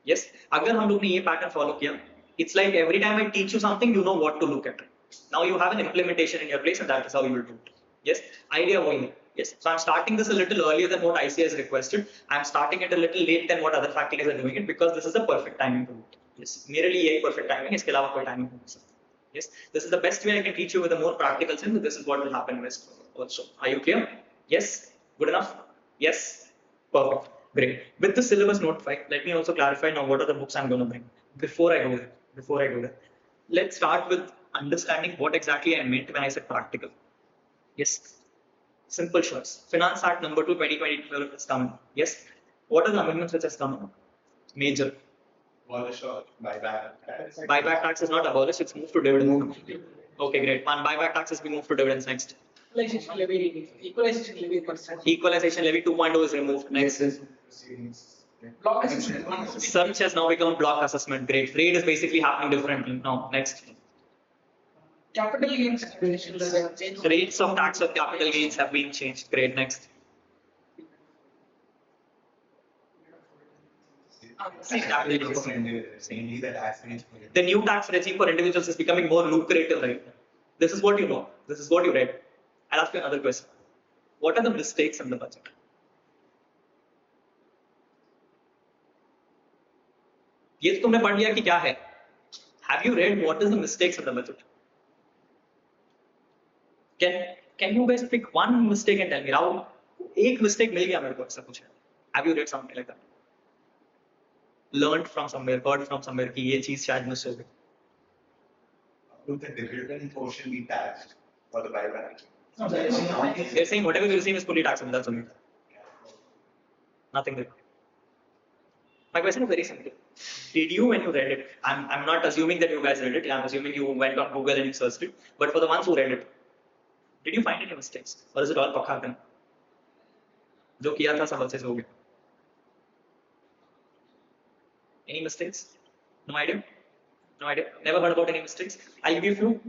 Yes, अगर हम लोग ने ये pattern follow किया, it's like every time I teach you something, you know what to look at. Now you have an implementation in your place, and that is how you will do it. Yes, idea वही है. Yes, so I'm starting this a little earlier than what ICA has requested. I'm starting it a little late than what other faculties are doing it, because this is the perfect timing to do it. Yes, मेरे लिए यही perfect timing है, इसके अलावा कोई timing नहीं हो सकता. Yes, this is the best way I can teach you with a more practical sense. This is what will happen next also. Are you clear? Yes? Good enough? Yes? Perfect. Great. With the syllabus notified, let me also clarify now what are the books I'm going to bring. Before I do that, let's start with understanding what exactly I meant when I said practical. Yes. Simple shorts. Finance Act number 2 2022 is coming. Yes. What are the amendments which has come? Major. Abolish or buyback tax. Buyback tax is not abolished, it's moved to dividends. Okay, great. One buyback tax has been moved to dividends. Next. Equalization levy percent. Equalization levy 2.0 is removed. Next. Block assessment. Search has now become block assessment. Great. Rate is basically happening differently. Now, next. Capital gains calculation change. Rates of tax of capital gains have been changed. Great. Next. The new tax regime for individuals is becoming more lucrative right now. This is what you know. This is what you read. I'll ask you another question. What are the mistakes in the budget? ये तो तुमने पढ़ लिया कि क्या है. Have you read what is the mistakes in the budget? Can you guys pick one mistake and tell me? Rahul, एक mistake मिल गया मेरे को ऐसा कुछ है. Have you read something like that? Learned from somewhere, heard from somewhere कि ये चीज शायद मिस हो गई. Would the dividend portion be taxed for the buyback? They're saying whatever you receive is fully taxable. That's only. Nothing there. My question is very simple. Did you, when you read it, I'm not assuming that you guys read it. I'm assuming you went on Google and you searched it. But for the ones who read it, did you find any mistakes, or is it all pakhakan? जो किया था सब अच्छे से हो गया. Any mistakes? No idea? No idea? Never heard about any mistakes? I'll give you.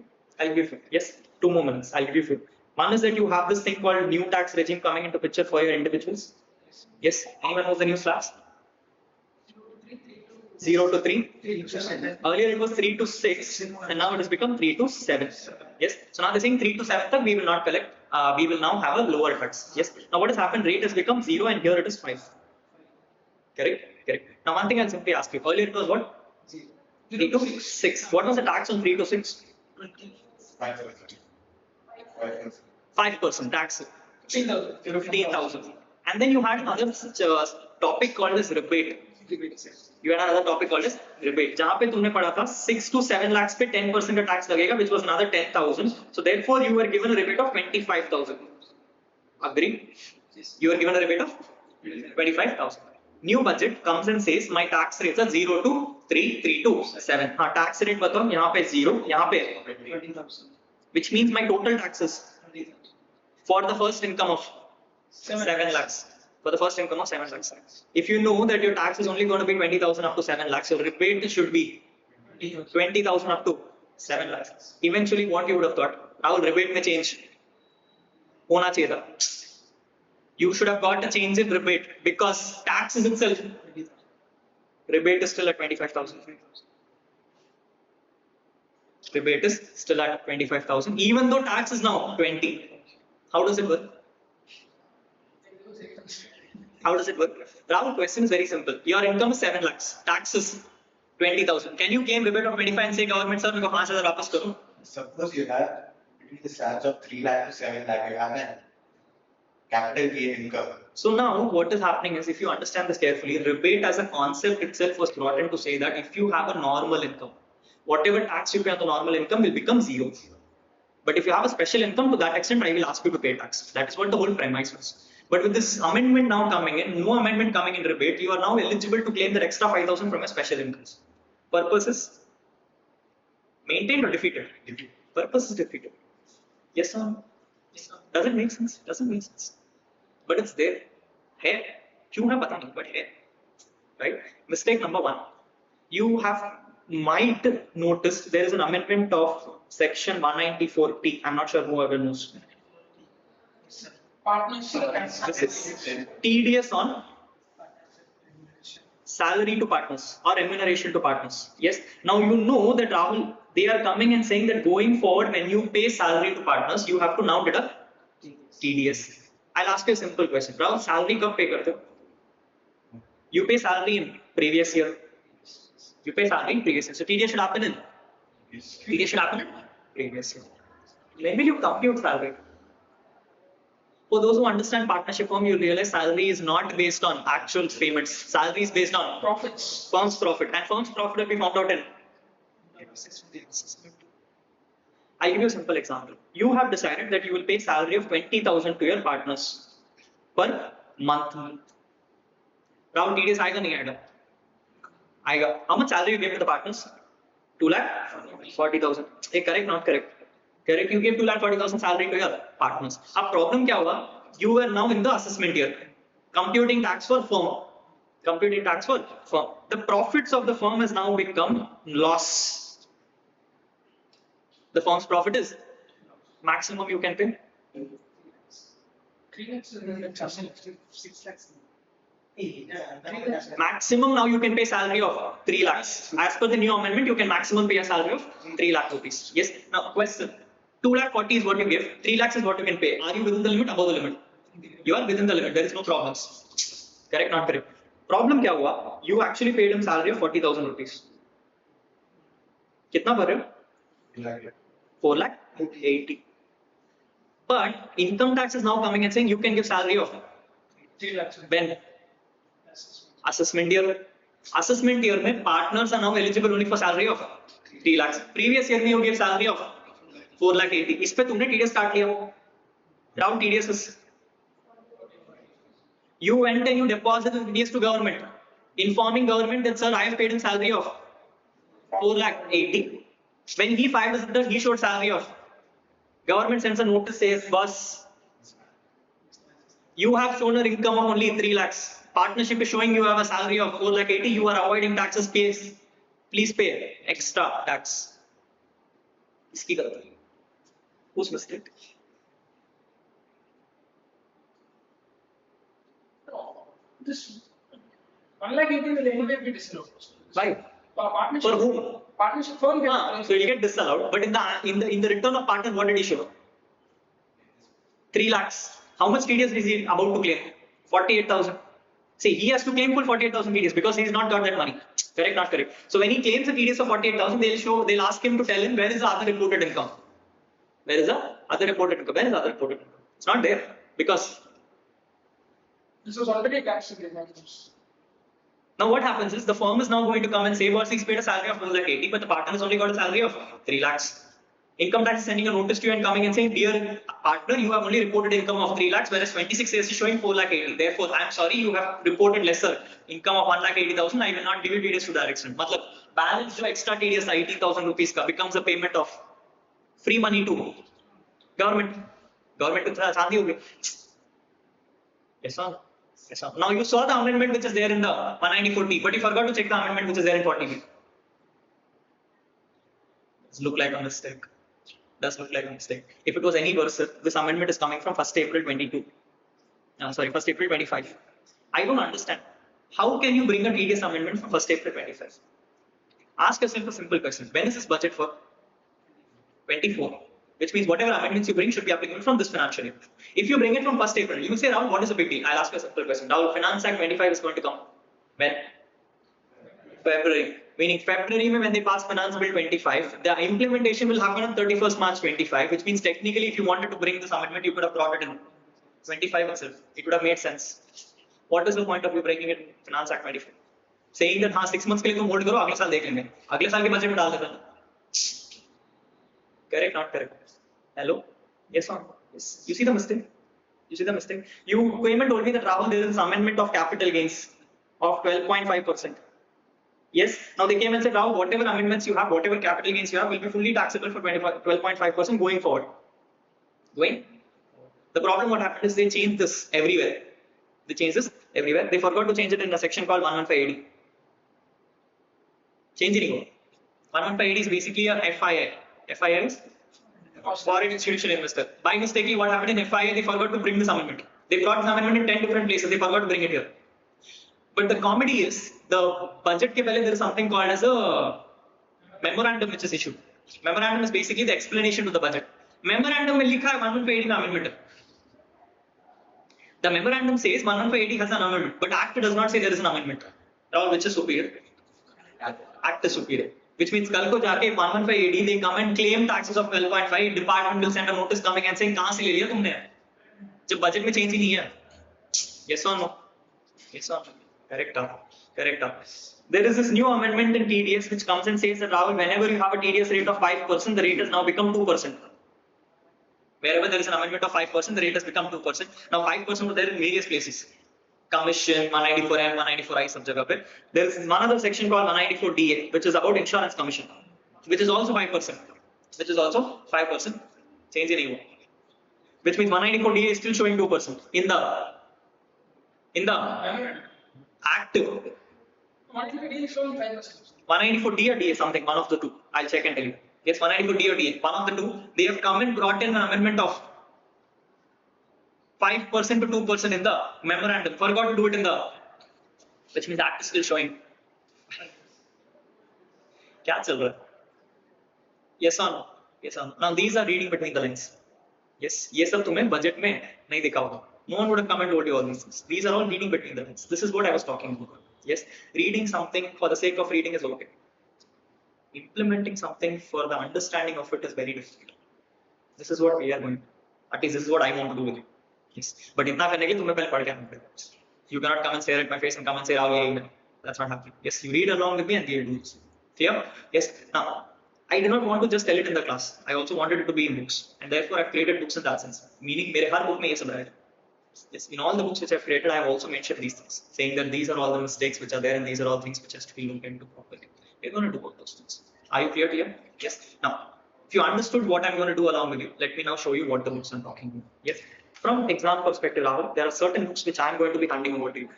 Yes, 2 more minutes. I'll give you. One is that you have this thing called new tax regime coming into picture for your individuals. Yes. Anyone knows the new slabs? 0 to 3. Earlier it was 3 to 6, and now it has become 3 to 7. Yes. So now they're saying 3 to 7 we will not collect. We will now have a lower tax. Yes. Now what has happened? Rate has become 0, and here it is 5. Correct. Now one thing I'll simply ask you. Earlier it was what? 3 to 6. What was the tax on 3 to 6? 5% tax. 15,000. And then you had another topic called as rebate. You had another topic called as rebate. जहाँ पे तुमने पढ़ा था 6 to 7 lakhs पे 10% का tax लगेगा, which was another 10,000. So therefore you were given a rebate of 25,000. Agree? You were given a rebate of 25,000. New budget comes and says my tax rates are 0 to 3, 3 to 7. हाँ tax rate बताओ, यहाँ पे 0, यहाँ पे 20,000. which means my total taxes for the first income of 7 lakhs. For the first income of 7 lakhs. If you know that your tax is only going to be 20,000 up to 7 lakhs, your rebate should be 20,000 up to 7 lakhs. Eventually, what you would have thought, Rahul, rebate may change. होना चाहिए था. You should have got a change in rebate because tax is itself. Rebate is still at 25,000. Rebate is still at 25,000, even though tax is now 20. How does it work? How does it work? Rahul, question is very simple. Your income is 7 lakhs. Tax is 20,000. Can you claim rebate of 25 and say government sir, मेरे को 5,000 वापस करो? Suppose you have between the stats of 3 lakh to 7 lakh, you have a capital gain income. So now what is happening is, if you understand this carefully, rebate as a concept itself was brought in to say that if you have a normal income, whatever tax you pay on the normal income will become 0. But if you have a special income, to that extent, I will ask you to pay tax. That is what the whole premise was. But with this amendment now coming in, no amendment coming in rebate, you are now eligible to claim that extra 5,000 from your special incomes. Purpose is maintained or defeated? Purpose is defeated. Yes or no? Does it make sense? Doesn't make sense. But it's there. है क्यों है पता नहीं, but है. Right? Mistake number 1. You have might notice there is an amendment of section 194T. I'm not sure whoever knows. Partnership This is TDS on salary to partners or remuneration to partners. Yes. Now you know that Rahul, they are coming and saying that going forward, when you pay salary to partners, you have to now deduct TDS. I'll ask you a simple question. Rahul, salary कब pay करते हो? You pay salary in previous year. You pay salary in previous year. So TDS should happen in. TDS should happen in previous year. When will you compute salary? For those who understand partnership firm, you realize salary is not based on actual payments. Salary is based on profits. firm's profit, and firm's profit will be found out in. I'll give you a simple example. You have decided that you will pay salary of 20,000 to your partners per month. Round TDS आएगा नहीं आएगा? आएगा. How much salary you gave to the partners? 2,40,000. Hey, correct? Not correct? Correct. You gave 2,40,000 salary to your partners. अब problem क्या हुआ? You are now in the assessment year, computing tax for firm. Computing tax for firm. The profits of the firm has now become loss. The firm's profit is maximum you can pay. 3 lakhs is 6 lakhs. Maximum now you can pay salary of 3 lakhs. As per the new amendment, you can maximum pay a salary of 3 lakh rupees. Yes. Now question. 2,40,000 is what you give. 3 lakhs is what you can pay. Are you within the limit? Above the limit? You are within the limit. There is no problems. Correct? Not correct. Problem क्या हुआ? You actually paid him salary of 40,000 rupees. कितना भर रहे हो? 4,80,000. But income tax is now coming and saying you can give salary of 3 lakhs. when? Assessment year. Assessment year में partners are now eligible only for salary of 3 lakhs. Previous year में you gave salary of 4,80,000. इस पे तुमने TDS काट लिया. Round TDS is. You went and you deposited TDS to government, informing government that sir I have paid in salary of 4,80,000. When he filed his return, he showed salary of. Government sends a notice says, boss, you have shown an income of only 3 lakhs. Partnership is showing you have a salary of 4,80,000. You are avoiding taxes. Please pay extra tax. इसकी गलती. Whose mistake? This 1,80,000 will anyway be disallowed. Why? Partnership. For whom? Partnership firm. So you get disallowed. But in the return of partner, what did he show? 3 lakhs. How much TDS is he about to claim? 48,000. See, he has to claim full 48,000 TDS because he's not got that money. Correct? Not correct. So when he claims a TDS of 48,000, they'll ask him to tell him where is the other reported income. Where is the other reported income? Where is the other reported income? It's not there because This was already taxed in the Now what happens is the firm is now going to come and say, boss, he's paid a salary of 1,80,000, but the partner has only got a salary of 3 lakhs. Income tax is sending a notice to you and coming and saying, dear partner, you have only reported income of 3 lakhs, whereas 26 years is showing 4,80,000. Therefore, I'm sorry, you have reported lesser income of 1,80,000. I will not give you TDS to that extent. Matlab, balance jo extra TDS 18,000 rupees ka becomes a payment of free money to government. Government को थोड़ा शांति हो गई. Yes or no? Yes or no? Now you saw the amendment which is there in the 194D, but you forgot to check the amendment which is there in 40B. Does look like a mistake. Does look like a mistake. If it was any worse, this amendment is coming from 1st April 22. Sorry, 1st April 25. I don't understand. How can you bring a TDS amendment from 1st April 25? Ask yourself a simple question. When is this budget for? 24. Which means whatever amendments you bring should be applicable from this financial year. If you bring it from 1st April, you say, Rahul, what is the big deal? I'll ask you a simple question. Rahul, Finance Act 25 is going to come. When? February. Meaning February when they pass Finance Bill 25, the implementation will happen on 31st March 25, which means technically if you wanted to bring this amendment, you could have brought it in 25 itself. It would have made sense. What is the point of you bringing it in Finance Act 25? Saying that 6 months के लिए तुम hold करो, अगले साल देख लेंगे. अगले साल के बजट में डाल देना. Correct, not correct? Hello? Yes or no? Yes. You see the mistake? You see the mistake? You came and told me that Rahul, there is an amendment of capital gains of 12.5%. Yes. Now they came and said, Rahul, whatever amendments you have, whatever capital gains you have, will be fully taxable for 12.5% going forward. Going. The problem what happened is they changed this everywhere. They changed this everywhere. They forgot to change it in a section called 115AD. Change it. 115AD is basically a FII. FII is foreign institutional investor. By mistakenly, what happened in FII? They forgot to bring this amendment. They brought this amendment in 10 different places. They forgot to bring it here. But the comedy is, the budget ke pehle there is something called as a memorandum which is issued. Memorandum is basically the explanation to the budget. Memorandum mein likha hai 115AD ka amendment. The memorandum says 115AD has an amendment, but Act does not say there is an amendment. Rahul, which is superior? Act is superior. Which means कल को जाके 115AD they come and claim taxes of 12.5. Department will send a notice coming and saying कहाँ से ले लिया तुमने? जब budget में change ही नहीं है. Yes or no? Yes or no? Correct. Correct. There is this new amendment in TDS which comes and says that Rahul, whenever you have a TDS rate of 5%, the rate has now become 2%. Wherever there is an amendment of 5%, the rate has become 2%. Now 5% is there in various places. Commission, 194M, 194I, sab jagah pe. There is one other section called 194DA, which is about insurance commission, which is also 5%. Which is also 5%. Change it. Which means 194DA is still showing 2% in the Act. 194D is showing 5%. 194D or DA, something, one of the two. I'll check and tell you. Yes, 194D or DA, one of the two. They have come and brought in an amendment of 5% to 2% in the memorandum. Forgot to do it in the, which means Act is still showing. क्या चल रहा है? Yes or no? Yes or no? Now these are reading between the lines. Yes, ये सब तुम्हें budget में नहीं दिखा होगा. No one would have come and told you all these things. These are all reading between the lines. This is what I was talking about. Yes, reading something for the sake of reading is okay. Implementing something for the understanding of it is very difficult. This is what we are going to. At least this is what I want to do with you. Yes, but इतना करने के लिए तुम्हें पहले पढ़ के आना पड़ेगा. You cannot come and stare at my face and come and say, "Rahul, that's not happening." Yes, you read along with me and we'll do this. Clear? Yes. Now, I did not want to just tell it in the class. I also wanted it to be in books, and therefore I've created books in that sense. Meaning, मेरे हर book में ये सब रहेगा. Yes, in all the books which I've created, I have also mentioned these things, saying that these are all the mistakes which are there, and these are all things which has to be looked into properly. We're going to do all those things. Are you clear here? Yes. Now, if you understood what I'm going to do along with you, let me now show you what the books I'm talking about. Yes. From exam perspective, Rahul, there are certain books which I'm going to be handing over to you.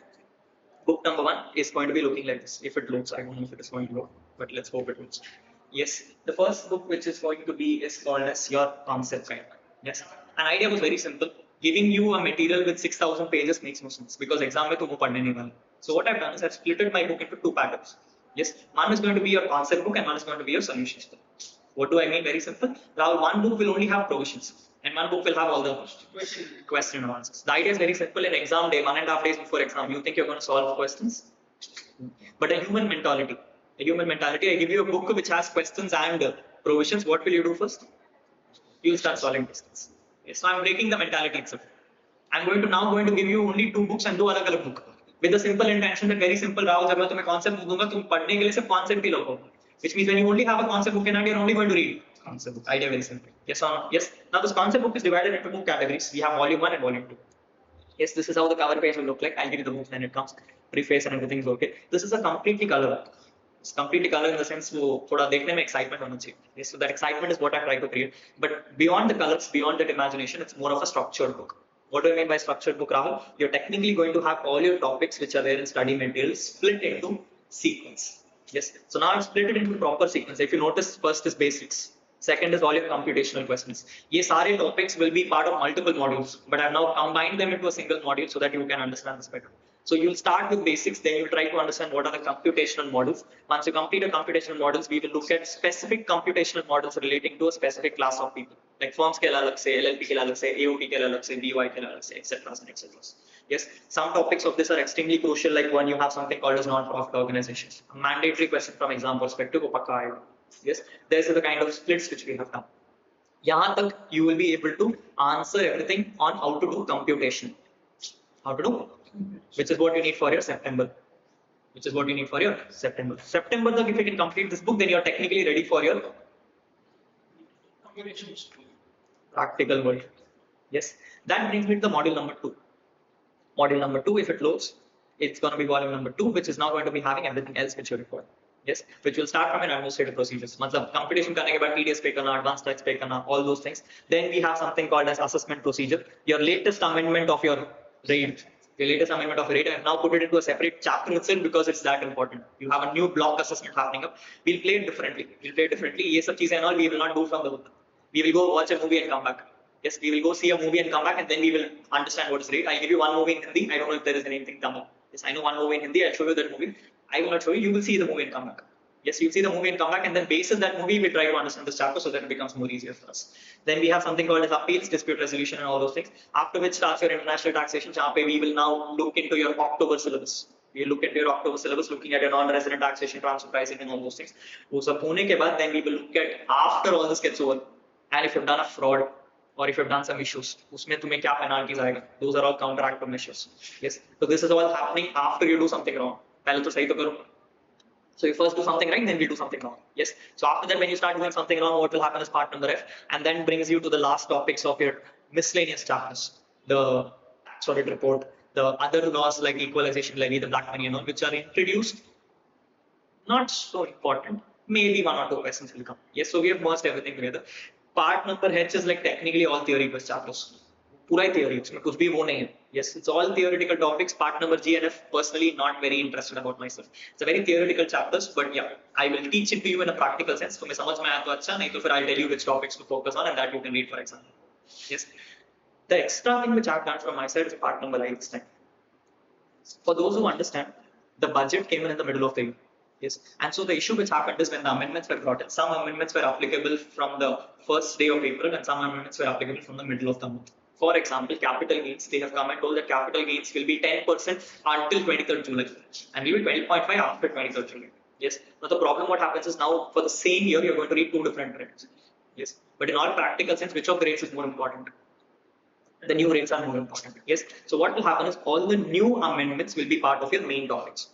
Book number 1 is going to be looking like this. If it looks, I don't know if it is going to look, but let's hope it looks. Yes. The first book which is going to be is called as your concept guide. Yes. An idea was very simple. Giving you a material with 6,000 pages makes no sense because exam mein tumko padhne nahi wala. So what I've done is I've splitted my book into 2 patterns. Yes, one is going to be your concept book and one is going to be your solutions book. What do I mean? Very simple. Now one book will only have provisions and one book will have all the question and answers. The idea is very simple. In exam day, 1.5 days before exam, you think you're going to solve questions, but a human mentality. I give you a book which has questions and provisions. What will you do first? You'll start solving questions. Yes, so I'm breaking the mentality itself. I'm going to give you only 2 books and 2 alag book. with the simple intention that very simple Rahul, जब मैं तुम्हें concept book दूंगा तुम पढ़ने के लिए सिर्फ concept ही लोगे, which means when you only have a concept book in hand, you're only going to read concept book. Idea very simple. Yes or no? Yes. Now this concept book is divided into two categories. We have volume 1 and volume 2. Yes, this is how the cover page will look like. I'll give you the book when it comes. Preface and everything is okay. This is a completely color book. It's completely color in the sense वो थोड़ा देखने में excitement होना चाहिए. Yes, so that excitement is what I try to create. But beyond the colors, beyond that imagination, it's more of a structured book. What do I mean by structured book, Rahul? You're technically going to have all your topics which are there in study materials split into sequence. Yes. So now I've split it into proper sequence. If you notice, first is basics. Second is all your computational questions. These सारे topics will be part of multiple modules, but I've now combined them into a single module so that you can understand this better. So you'll start with basics, then you'll try to understand what are the computational models. Once you complete the computational models, we will look at specific computational models relating to a specific class of people. Like firms के अलग से, LLP के अलग से, AOP के अलग से, BY के अलग से, etc. and etc. Yes, some topics of this are extremely crucial. Like when you have something called as non-profit organizations, a mandatory question from exam perspective वो पक्का आएगा. Yes, these are the kind of splits which we have done. यहाँ तक you will be able to answer everything on how to do computation. How to do? Which is what you need for your September. Which is what you need for your September. September, if you can complete this book, then you are technically ready for your Combinations. practical world. Yes, that brings me to the module number 2. Module number 2, if it loads, it's going to be volume number 2, which is now going to be having everything else which you require. Yes, which will start from an administrative procedures. मतलब computation करने के बाद TDS pay करना, advanced tax pay करना, all those things. Then we have something called as assessment procedure. Your latest amendment of your rate. The latest amendment of rate, I have now put it into a separate chapter itself because it's that important. You have a new block assessment happening up. We'll play it differently. We'll play it differently. ये सब चीजें and all we will not do from the book. We will go watch a movie and come back. Yes, we will go see a movie and come back, and then we will understand what is rate. I'll give you one movie in Hindi. I don't know if there is anything Tamil. Yes, I know one movie in Hindi. I'll show you that movie. I will not show you. You will see the movie and come back. Yes, you'll see the movie and come back, and then based on that movie, we try to understand this chapter so that it becomes more easier for us. Then we have something called as appeals, dispute resolution, and all those things. After which starts your international taxation. We will now look into your October syllabus. We look into your October syllabus, looking at your non-resident taxation, transfer pricing, and all those things. Then we will look at after all this gets over, and if you've done a fraud or if you've done some issues, उसमें तुम्हें क्या penalties आएगा? Those are all counteractive measures. Yes. So this is all happening after you do something wrong. पहले तो सही तो करो. So you first do something right, then we do something wrong. Yes. So after that, when you start doing something wrong, what will happen is part number F, and then brings you to the last topics of your miscellaneous chapters, the tax audit report, the other laws like equalization levy, the black money and all, which are introduced. Not so important. Maybe one or two questions will come. Yes. So we have merged everything together. Part number H is like technically all theory based chapters. पूरा theory, उसमें कुछ भी वो नहीं है. Yes, it's all theoretical topics. Part number G and F, personally not very interested about myself. It's a very theoretical chapters, but yeah, I will teach it to you in a practical sense. तुम्हें समझ में आया तो अच्छा, नहीं तो फिर I'll tell you which topics to focus on and that you can read for example. Yes, the extra thing which I've done from my side is part number I this time. For those who understand, the budget came in the middle of the year. Yes, and so the issue which happened is when the amendments were brought in, some amendments were applicable from the first day of April and some amendments were applicable from the middle of the month. For example, capital gains, they have come and told that capital gains will be 10% until 23rd July and will be 20.5 after 23rd July. Yes, now the problem what happens is now for the same year, you're going to read two different rates. Yes, but in all practical sense, which of the rates is more important? The new rates are more important. Yes, so what will happen is all the new amendments will be part of your main topics.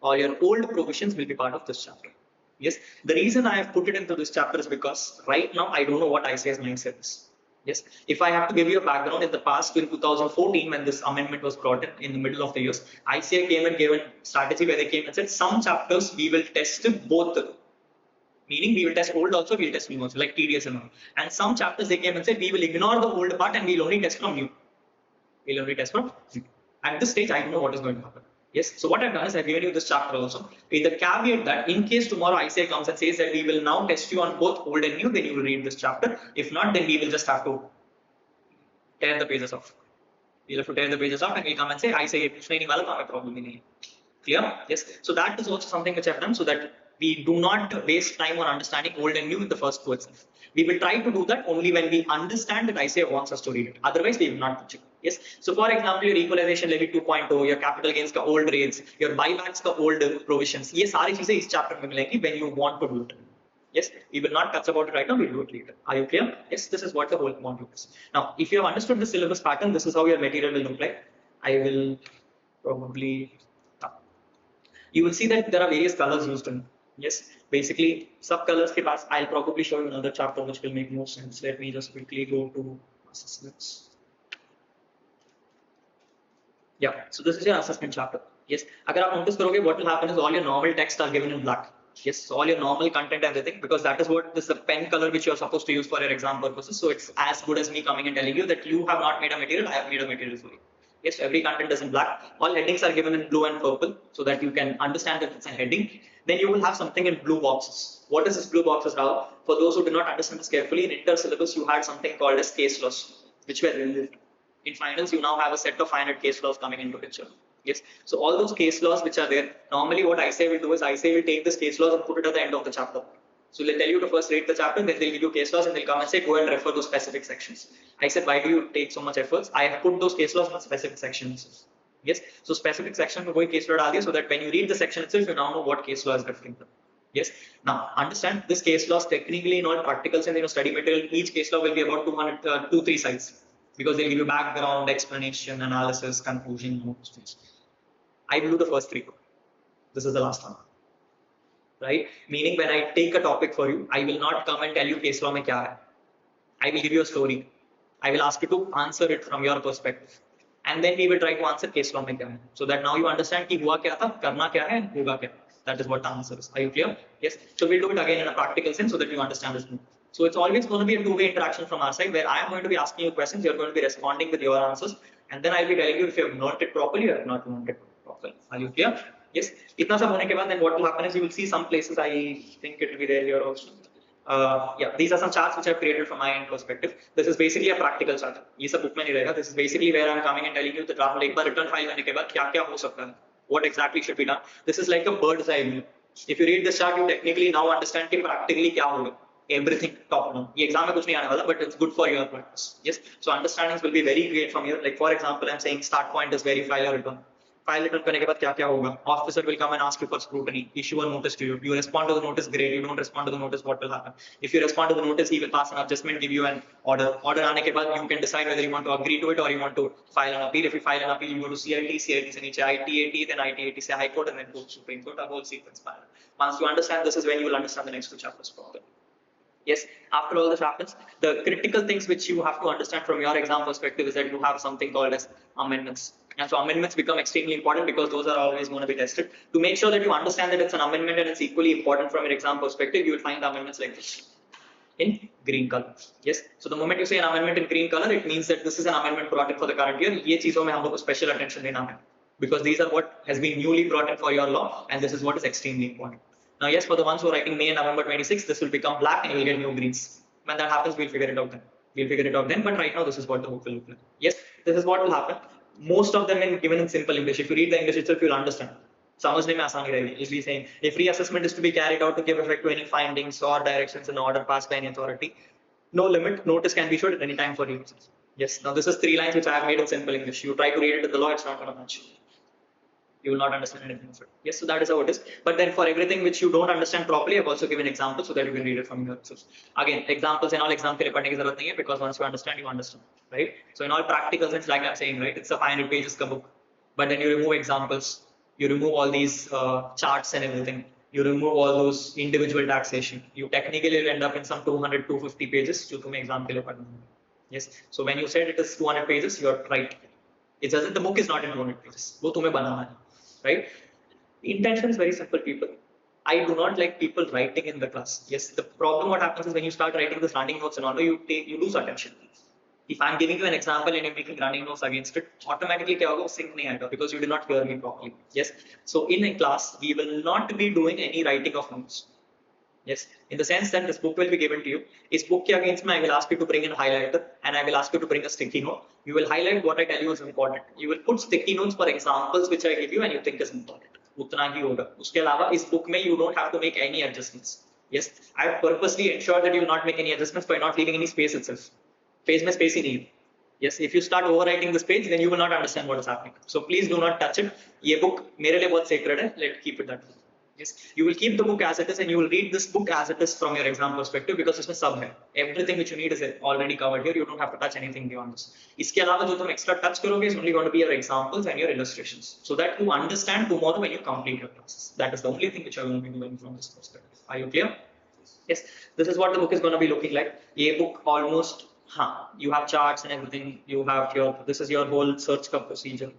All your old provisions will be part of this chapter. Yes, the reason I have put it into this chapter is because right now I don't know what ICA's mindset is. Yes, if I have to give you a background, in the past in 2014 when this amendment was brought in the middle of the years, ICA came and gave a strategy where they came and said some chapters we will test both, meaning we will test old also, we will test new also, like TDS and all. And some chapters they came and said we will ignore the old part and we will only test from new. We will only test from new. At this stage, I don't know what is going to happen. Yes, so what I've done is I've given you this chapter also with the caveat that in case tomorrow ICA comes and says that we will now test you on both old and new, then you will read this chapter. If not, then we will just have to tear the pages off. We'll have to tear the pages off and we'll come and say ICA पूछने नहीं वाला तो हमें problem ही नहीं है. Clear? Yes. So that is also something which I've done so that we do not waste time on understanding old and new in the first two itself. We will try to do that only when we understand that ICA wants us to read it. Otherwise, we will not touch it. Yes. So for example, your equalization levy 2.0, your capital gains का old rates, your buybacks का old provisions, ये सारी चीजें इस chapter में मिलेंगी when you want to do it. Yes, we will not touch about it right now, we'll do it later. Are you clear? Yes, this is what the whole module is. Now, if you have understood the syllabus pattern, this is how your material will look like. I will probably you will see that there are various colors used in. Yes, basically sub colors ke paas, I'll probably show you another chapter which will make more sense. Let me just quickly go to assessments. Yeah, so this is your assessment chapter. Yes, अगर आप notice करोगे, what will happen is all your normal text are given in black. Yes, so all your normal content, everything, because that is what this is the pen color which you are supposed to use for your exam purposes. So it's as good as me coming and telling you that you have not made a material, I have made a material for you. Yes, so every content is in black. All headings are given in blue and purple so that you can understand that it's a heading. Then you will have something in blue boxes. What is this blue boxes, Rahul? For those who do not understand this carefully, in inter syllabus you had something called as case laws, which were removed. In finals, you now have a set of finite case laws coming into picture. Yes. So all those case laws which are there, normally what I say will do is I say will take this case laws and put it at the end of the chapter. So they'll tell you to first read the chapter, then they'll give you case laws and they'll come and say, go and refer to specific sections. I said, why do you take so much efforts? I have put those case laws in specific sections. Yes. So specific section में कोई case law डाल दिया so that when you read the section itself, you now know what case law is referring to. Yes. Now understand this case laws technically in all practicals and study material, each case law will be about 2-3 sides because they'll give you background, explanation, analysis, conclusion, notes. I will do the first 3. This is the last one. Right? Meaning when I take a topic for you, I will not come and tell you case law mein kya hai. I will give you a story. I will ask you to answer it from your perspective. And then we will try to answer case law mein kya hai. So that now you understand ki hua kya tha, karna kya hai, and hoga kya. That is what the answer is. Are you clear? Yes. So we'll do it again in a practical sense so that you understand this. So it's always going to be a two-way interaction from our side where I am going to be asking you questions, you're going to be responding with your answers, and then I'll be telling you if you have learned it properly or have not learned it properly. Are you clear? Yes. Itna sab hone ke baad, then what will happen is you will see some places, I think it will be there here also. Yeah, these are some charts which I've created from my end perspective. This is basically a practical chart. ये सब book में नहीं रहेगा. This is basically where I'm coming and telling you that Rahul एक बार return file करने के बाद क्या क्या हो सकता है. What exactly should be done. This is like a bird's eye view. If you read this chart, you technically now understand कि practically क्या होगा. Everything top down. ये exam में कुछ नहीं आने वाला, but it's good for your practice. Yes. So understandings will be very great from here. Like for example, I'm saying start point is verify or return. File return करने के बाद क्या क्या होगा? Officer will come and ask you for scrutiny, issue a notice to you. You respond to the notice, great. You don't respond to the notice, what will happen? If you respond to the notice, he will pass an adjustment, give you an order. Order आने के बाद you can decide whether you want to agree to it or you want to file an appeal. If you file an appeal, you go to CIT, CIT से नीचे ITAT, then ITAT से High Court, and then go to Supreme Court. A whole sequence. Once you understand this is when you will understand the next 2 chapters properly. Yes, after all this happens, the critical things which you have to understand from your exam perspective is that you have something called as amendments. And so amendments become extremely important because those are always going to be tested. To make sure that you understand that it's an amendment and it's equally important from your exam perspective, you will find the amendments like this in green color. Yes, so the moment you say an amendment in green color, it means that this is an amendment brought in for the current year. ये चीजों में हम लोग को special attention देना है because these are what has been newly brought in for your law and this is what is extremely important. Now, yes, for the ones who are writing May and November 26, this will become black and you'll get new greens. When that happens, we'll figure it out then. We'll figure it out then, but right now, this is what the book will look like. Yes, this is what will happen. Most of them given in simple English. If you read the English itself, you'll understand. समझने में आसानी रहेगी. इसलिए saying, if reassessment is to be carried out to give effect to any findings or directions in the order passed by any authority, no limit, notice can be issued at any time for reasons. Yes, now this is 3 lines which I have made in simple English. You try to read it in the law, it's not going to match. You will not understand anything of it. Yes, so that is how it is. But then for everything which you don't understand properly, I've also given examples so that you can read it from your source. Again, examples and all exam के लिए पढ़ने की जरूरत नहीं है because once you understand, right? So in all practicals, it's like I'm saying, right? It's a 500 pages ka book, but then you remove examples, you remove all these charts and everything. You remove all those individual taxation. You technically will end up in some 200, 250 pages जो तुम्हें exam के लिए पढ़ना है. Yes. So when you said it is 200 pages, you're right. It's as if the book is not in 200 pages. वो तुम्हें बनाना है. Right? Intention is very simple, people. I do not like people writing in the class. Yes, the problem what happens is when you start writing this running notes and all, you lose attention. If I'm giving you an example and you're making running notes against it, automatically क्या होगा sync नहीं आएगा because you did not hear me properly. Yes, so in a class we will not be doing any writing of notes. Yes, in the sense that this book will be given to you. This book के against में I will ask you to bring in a highlighter and I will ask you to bring a sticky note. You will highlight what I tell you is important. You will put sticky notes for examples which I give you and you think is important. उतना ही होगा. उसके अलावा इस book में you don't have to make any adjustments. Yes, I have purposely ensured that you will not make any adjustments by not leaving any space itself. Page में space ही नहीं है. Yes, if you start overwriting this page, then you will not understand what is happening. So please do not touch it. ये book मेरे लिए बहुत sacred है. Let's keep it that way. Yes, you will keep the book as it is, and you will read this book as it is from your exam perspective because इसमें सब है. Everything which you need is already covered here. You don't have to touch anything beyond this. इसके अलावा जो तुम extra touch करोगे is only going to be your examples and your illustrations, so that you understand tomorrow when you complete your classes. That is the only thing which I will be doing from this perspective. Are you clear? Yes, this is what the book is going to be looking like. ये book almost, you have charts and everything. You have your, this is your whole search का procedure.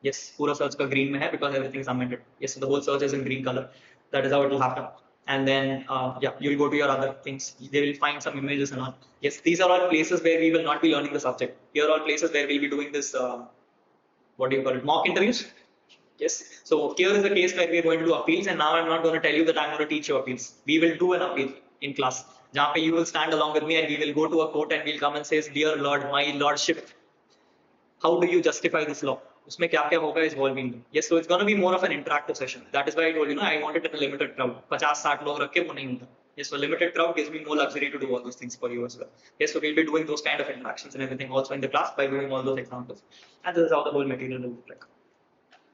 Yes, पूरा search का green में है because everything is amended. Yes, so the whole search is in green color. That is how it will happen. And then, yeah, you will go to your other things. They will find some images and all. Yes, these are all places where we will not be learning the subject. Here are all places where we'll be doing this, what do you call it, mock interviews. Yes, so here is the case where we are going to do appeals, and now I'm not going to tell you that I'm going to teach you appeals. We will do an appeal in class. जहाँ पे you will stand along with me and we will go to a court and we'll come and say, dear Lord, my lordship, how do you justify this law? उसमें क्या क्या होगा is all being done. Yes, so it's going to be more of an interactive session. That is why I told you, I wanted a limited crowd. 50-60 लोग रख के वो नहीं होता. Yes, so limited crowd gives me more luxury to do all those things for you as well. Yes, so we'll be doing those kind of interactions and everything also in the class by doing all those examples. And this is how the whole material will look like.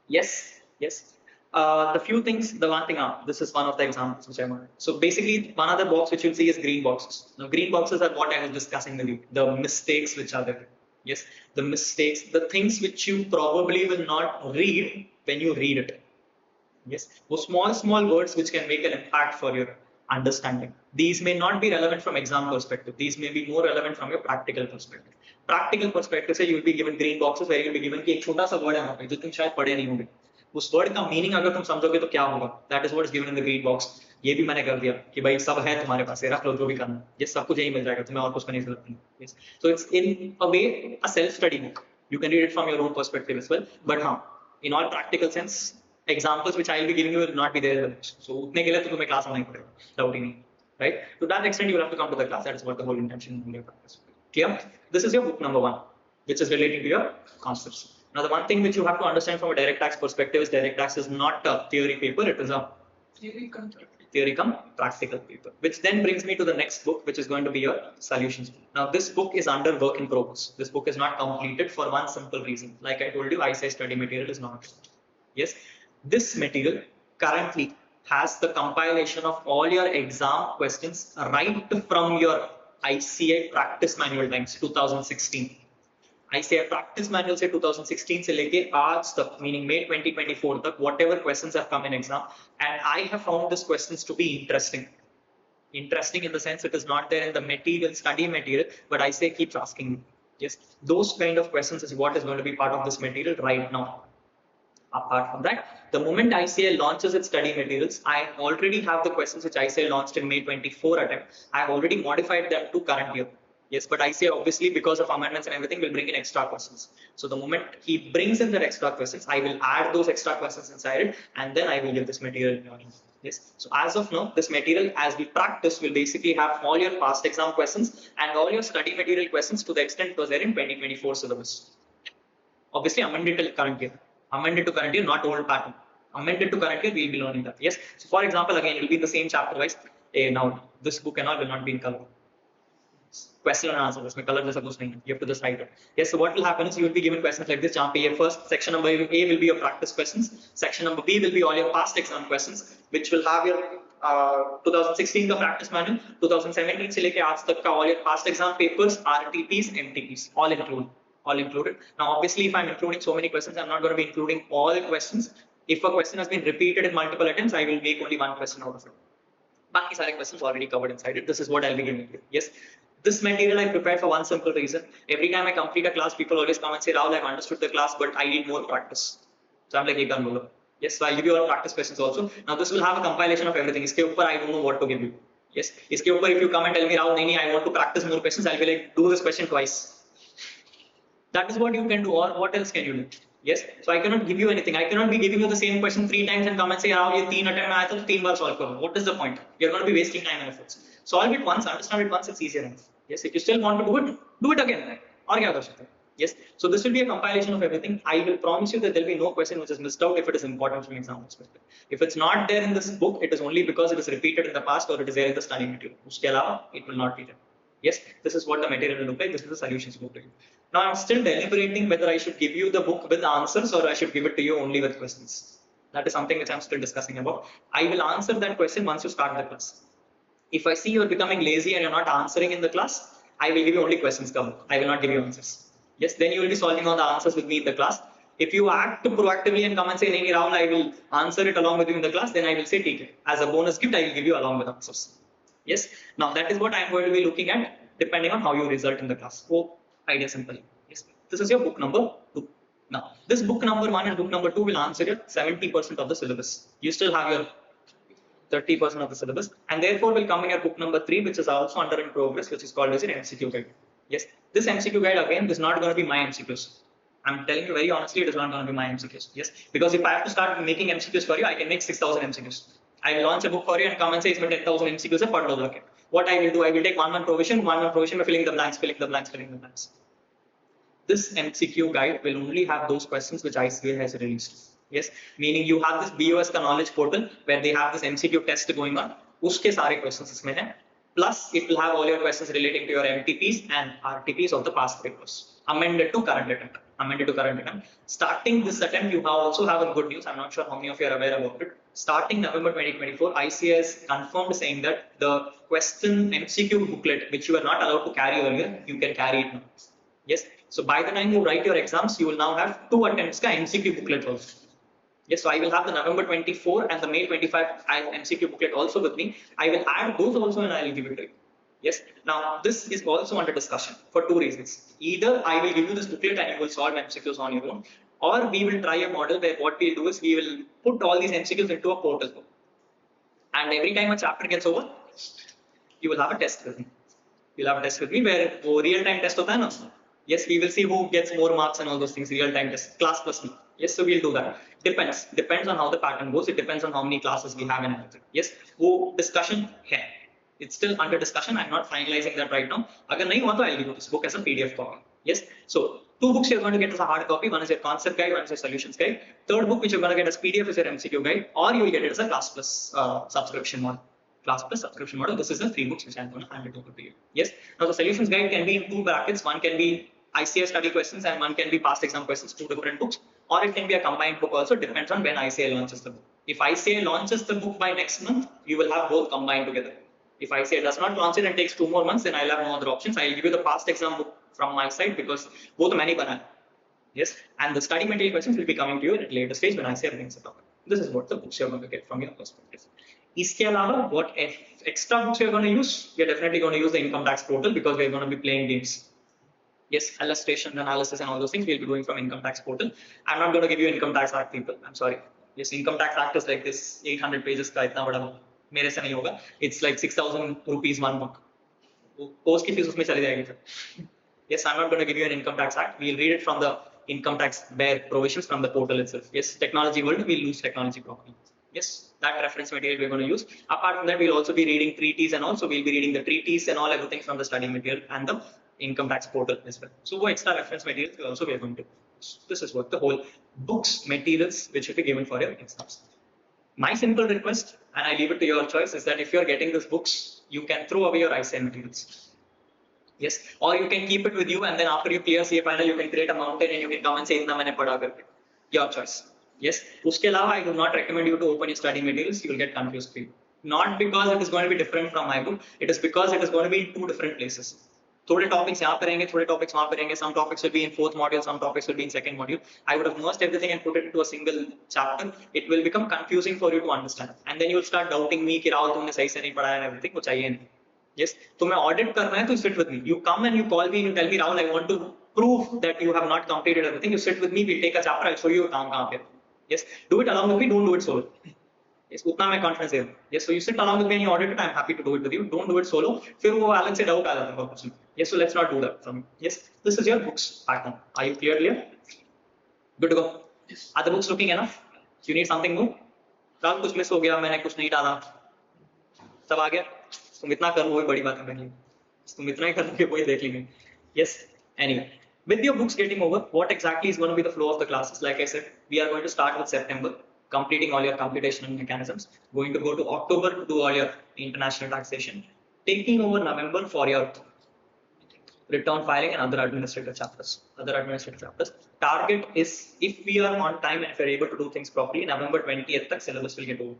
Yes, yes. The few things, the one thing, this is one of the examples which I wanted. So basically, one other box which you'll see is green boxes. Now, green boxes are what I was discussing with you, the mistakes which are there. Yes, the mistakes, the things which you probably will not read when you read it. Yes, those small words which can make an impact for your understanding. These may not be relevant from exam perspective. These may be more relevant from your practical perspective. Practical perspective से you will be given green boxes where you will be given कि एक छोटा सा word है वहाँ पे जो तुम शायद पढ़े नहीं होंगे. उस word का meaning अगर तुम समझोगे तो क्या होगा? That is what is given in the green box. ये भी मैंने कर दिया कि भाई सब है तुम्हारे पास, रख लो जो भी करना, ये सब कुछ यही मिल जाएगा तुम्हें और कुछ करने की जरूरत नहीं. Yes, so it's in a way a self-study book. You can read it from your own perspective as well. But in all practical sense, examples which I will be giving you will not be there in the books. So उतने के लिए तो तुम्हें class आना ही पड़ेगा, doubt ही नहीं. Right? To that extent, you will have to come to the class. That is what the whole intention of your practice. Clear? This is your book number 1, which is relating to your concepts. Now, the one thing which you have to understand from a direct tax perspective is direct tax is not a theory paper. It is a theory come practical paper, which then brings me to the next book, which is going to be your solutions book. Now, this book is under work in progress. This book is not completed for one simple reason. Like I told you, I say study material is not. Yes, this material currently has the compilation of all your exam questions right from your ICA practice manual times 2016. ICA practice manual से 2016 से लेके आज तक, meaning May 2024 तक, whatever questions have come in exam, and I have found these questions to be interesting. Interesting in the sense it is not there in the material, study material, but I say keeps asking me. Yes, those kind of questions is what is going to be part of this material right now. Apart from that, the moment ICA launches its study materials, I already have the questions which ICA launched in May 24 attempt. I have already modified them to current year. Yes, but ICA obviously because of amendments and everything will bring in extra questions. So the moment he brings in the extra questions, I will add those extra questions inside it, and then I will give this material in your hand. Yes. So as of now, this material as we practice will basically have all your past exam questions and all your study material questions to the extent it was there in 2024 syllabus. Obviously amended to current year. Amended to current year, not old pattern. Amended to current year, we will be learning that. Yes. So for example, again, it will be the same chapter wise. Now this book and all will not be in color. Question and answer. इसमें color जैसा कुछ नहीं है. You have to just write it. Yes. So what will happen is you will be given questions like this. जहाँ पे ये first section number A will be your practice questions. Section number B will be all your past exam questions, which will have your 2016 का practice manual, 2017 से लेके आज तक का all your past exam papers, RTPs, MTPs, all included. All included. Now, obviously, if I'm including so many questions, I'm not going to be including all questions. If a question has been repeated in multiple attempts, I will make only one question out of it. Baki sare questions already covered inside it. This is what I'll be giving you. Yes. This material I prepared for one simple reason. Every time I complete a class, people always come and say, Rahul, I've understood the class, but I need more practice. So I'm like, yes, so I'll give you all practice questions also. Now, this will have a compilation of everything. Iske upar, I don't know what to give you. Yes. Iske upar, if you come and tell me, Rahul, I want to practice more questions, I'll be like, do this question twice. That is what you can do, or what else can you do? Yes, so I cannot give you anything. I cannot be giving you the same question 3 times and come and say, "How ये 3 attempt में आया था तो 3 बार solve करो." What is the point? You're going to be wasting time and efforts. Solve it once, understand it once, it's easier enough. Yes, if you still want to do it again. और क्या कर सकते हैं? Yes, so this will be a compilation of everything. I will promise you that there will be no question which is missed out if it is important from exam perspective. If it's not there in this book, it is only because it is repeated in the past or it is there in the study material. उसके अलावा it will not be there. Yes, this is what the material will look like. This is the solutions book to you. Now I'm still deliberating whether I should give you the book with answers or I should give it to you only with questions. That is something which I'm still discussing about. I will answer that question once you start the class. If I see you're becoming lazy and you're not answering in the class, I will give you only questions covered. I will not give you answers. Yes, then you will be solving all the answers with me in the class. If you act proactively and come and say, "Nahi, Rahul, I will answer it along with you in the class," then I will say, "Take it. As a bonus gift, I will give you along with answers." Yes. Now that is what I am going to be looking at depending on how you result in the class. Hope idea simple. Yes. This is your book number 2. Now, this book number 1 and book number 2 will answer your 70% of the syllabus. You still have your 30% of the syllabus, and therefore will come in your book number 3, which is also under in progress, which is called as an MCQ guide. Yes, this MCQ guide again is not going to be my MCQs. I'm telling you very honestly, it is not going to be my MCQs. Yes, because if I have to start making MCQs for you, I can make 6,000 MCQs. I will launch a book for you and come and say, "It's 10,000 MCQs are part of the bucket." What I will do, I will take one month provision by filling the blanks, filling the blanks, filling the blanks. This MCQ guide will only have those questions which ICA has released. Yes, meaning you have this BOS का knowledge portal where they have this MCQ test going on. उसके सारे questions इसमें हैं. Plus, it will have all your questions relating to your MTPs and RTPs of the past papers. Amended to current attempt. Amended to current attempt. Starting this attempt, you also have a good news. I'm not sure how many of you are aware about it. Starting November 2024, ICA has confirmed saying that the question MCQ booklet, which you were not allowed to carry earlier, you can carry it now. Yes. So by the time you write your exams, you will now have 2 attempts ka MCQ booklet also. Yes, so I will have the November 24 and the May 25 MCQ booklet also with me. I will add those also and I will give it to you. Yes, now this is also under discussion for 2 reasons. Either I will give you this booklet and you will solve MCQs on your own, or we will try a model where what we'll do is we will put all these MCQs into a portal. And every time a chapter gets over, you will have a test with me. You'll have a test with me where real-time test hota hai na? Yes, we will see who gets more marks and all those things, real-time test, class plus me. Yes, so we'll do that. Depends on how the pattern goes. It depends on how many classes we have and everything. Yes, वो discussion है. It's still under discussion. I'm not finalizing that right now. अगर नहीं हुआ तो I'll give you this book as a PDF copy. Yes, so 2 books you're going to get as a hard copy. One is your concept guide, one is your solutions guide. Third book which you're going to get as PDF is your MCQ guide, or you will get it as a class plus subscription model. Class plus subscription model. This is the 3 books which I'm going to hand it over to you. Yes. Now the solutions guide can be in 2 brackets. One can be ICA study questions and one can be past exam questions, 2 different books, or it can be a combined book also, depends on when ICA launches the book. If ICA launches the book by next month, you will have both combined together. If ICA does not launch it and takes 2 more months, then I'll have no other options. I'll give you the past exam book from my side because both मैंने बनाया. Yes, and the study material questions will be coming to you at a later stage when ICA brings it up. This is what the books you're going to get from your perspective. इसके अलावा what extra books you're going to use? You're definitely going to use the income tax portal because we're going to be playing games. Yes, illustration, analysis and all those things we'll be doing from income tax portal. I'm not going to give you income tax act people. I'm sorry. Yes, income tax act is like this 800 pages का इतना बड़ा book. मेरे से नहीं होगा. It's like 6,000 rupees one book. Course की fees उसमें चली जाएगी फिर. Yes, I'm not going to give you an income tax act. We'll read it from the income tax bare provisions from the portal itself. Yes, technology world, we'll use technology properly. Yes, that reference material we're going to use. Apart from that, we'll also be reading treaties and also we'll be reading the treaties and all everything from the study material and the income tax portal as well. So what extra reference materials also we are going to use. This is what the whole books materials which will be given for your exams. My simple request, and I leave it to your choice, is that if you're getting these books, you can throw away your ICA materials. Yes, or you can keep it with you and then after you clear CA final, you can create a mountain and you can come and say, "Itna maine padha karke." Your choice. Yes, uske alawa, I do not recommend you to open your study materials. You will get confused. Not because it is going to be different from my book. It is because it is going to be in 2 different places. थोड़े topics यहाँ पे रहेंगे, थोड़े topics वहाँ पे रहेंगे. Some topics will be in 4th module, some topics will be in 2nd module. I would have merged everything and put it into a single chapter. It will become confusing for you to understand, and then you will start doubting me कि राहुल तुमने सही से नहीं पढ़ाया and everything. वो चाहिए नहीं. Yes, तुम्हें audit करना है तो sit with me. You come and you call me and you tell me, "Rahul, I want to prove that you have not completed everything." You sit with me, we'll take a chapter, I'll show you कहाँ पे. Yes, do it along with me. Don't do it solo. Yes, उतना मैं confidence है. Yes, so you sit along with me and you audit it. I'm happy to do it with you. Don't do it solo. फिर वो अलग से doubt आ जाता है कुछ. Yes, so let's not do that from you. Yes, this is your books pattern. Are you clear? Good to go. Yes. Are the books looking enough? You need something more? Rahul कुछ miss हो गया, मैंने कुछ नहीं डाला. सब आ गया. तुम इतना कर लो, वही बड़ी बात है मेरे लिए. तुम इतना ही कर लो कि वही देख लेंगे. Yes. Anyway. With your books getting over, what exactly is going to be the flow of the classes? Like I said, we are going to start with September, completing all your computational mechanisms. Going to go to October to do all your international taxation. Taking over November for your return filing and other administrative chapters. Target is if we are on time and if we're able to do things properly, November 20th, the syllabus will get over.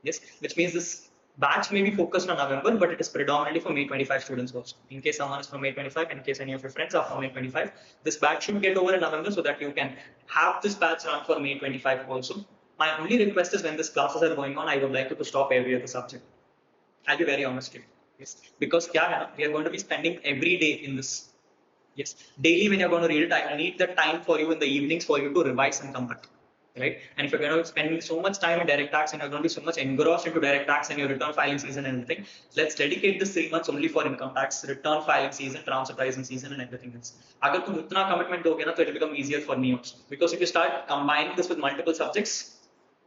Yes, which means this batch may be focused on November, but it is predominantly for May 25 students also. In case someone is from May 25, in case any of your friends are from May 25, this batch should get over in November so that you can have this batch run for May 25 also. My only request is when these classes are going on, I would like you to stop every other subject. I'll be very honest with you. Yes. Because we are going to be spending every day in this. Yes. Daily when you're going to read it, I need the time for you in the evenings for you to revise and come back. Right? And if you're going to be spending so much time in direct tax and you're going to be so much engrossed into direct tax and your return filing season and everything, let's dedicate this 3 months only for income tax, return filing season, transfer pricing season and everything else. Agar tum itna commitment doge na, to it will become easier for me also. Because if you start combining this with multiple subjects,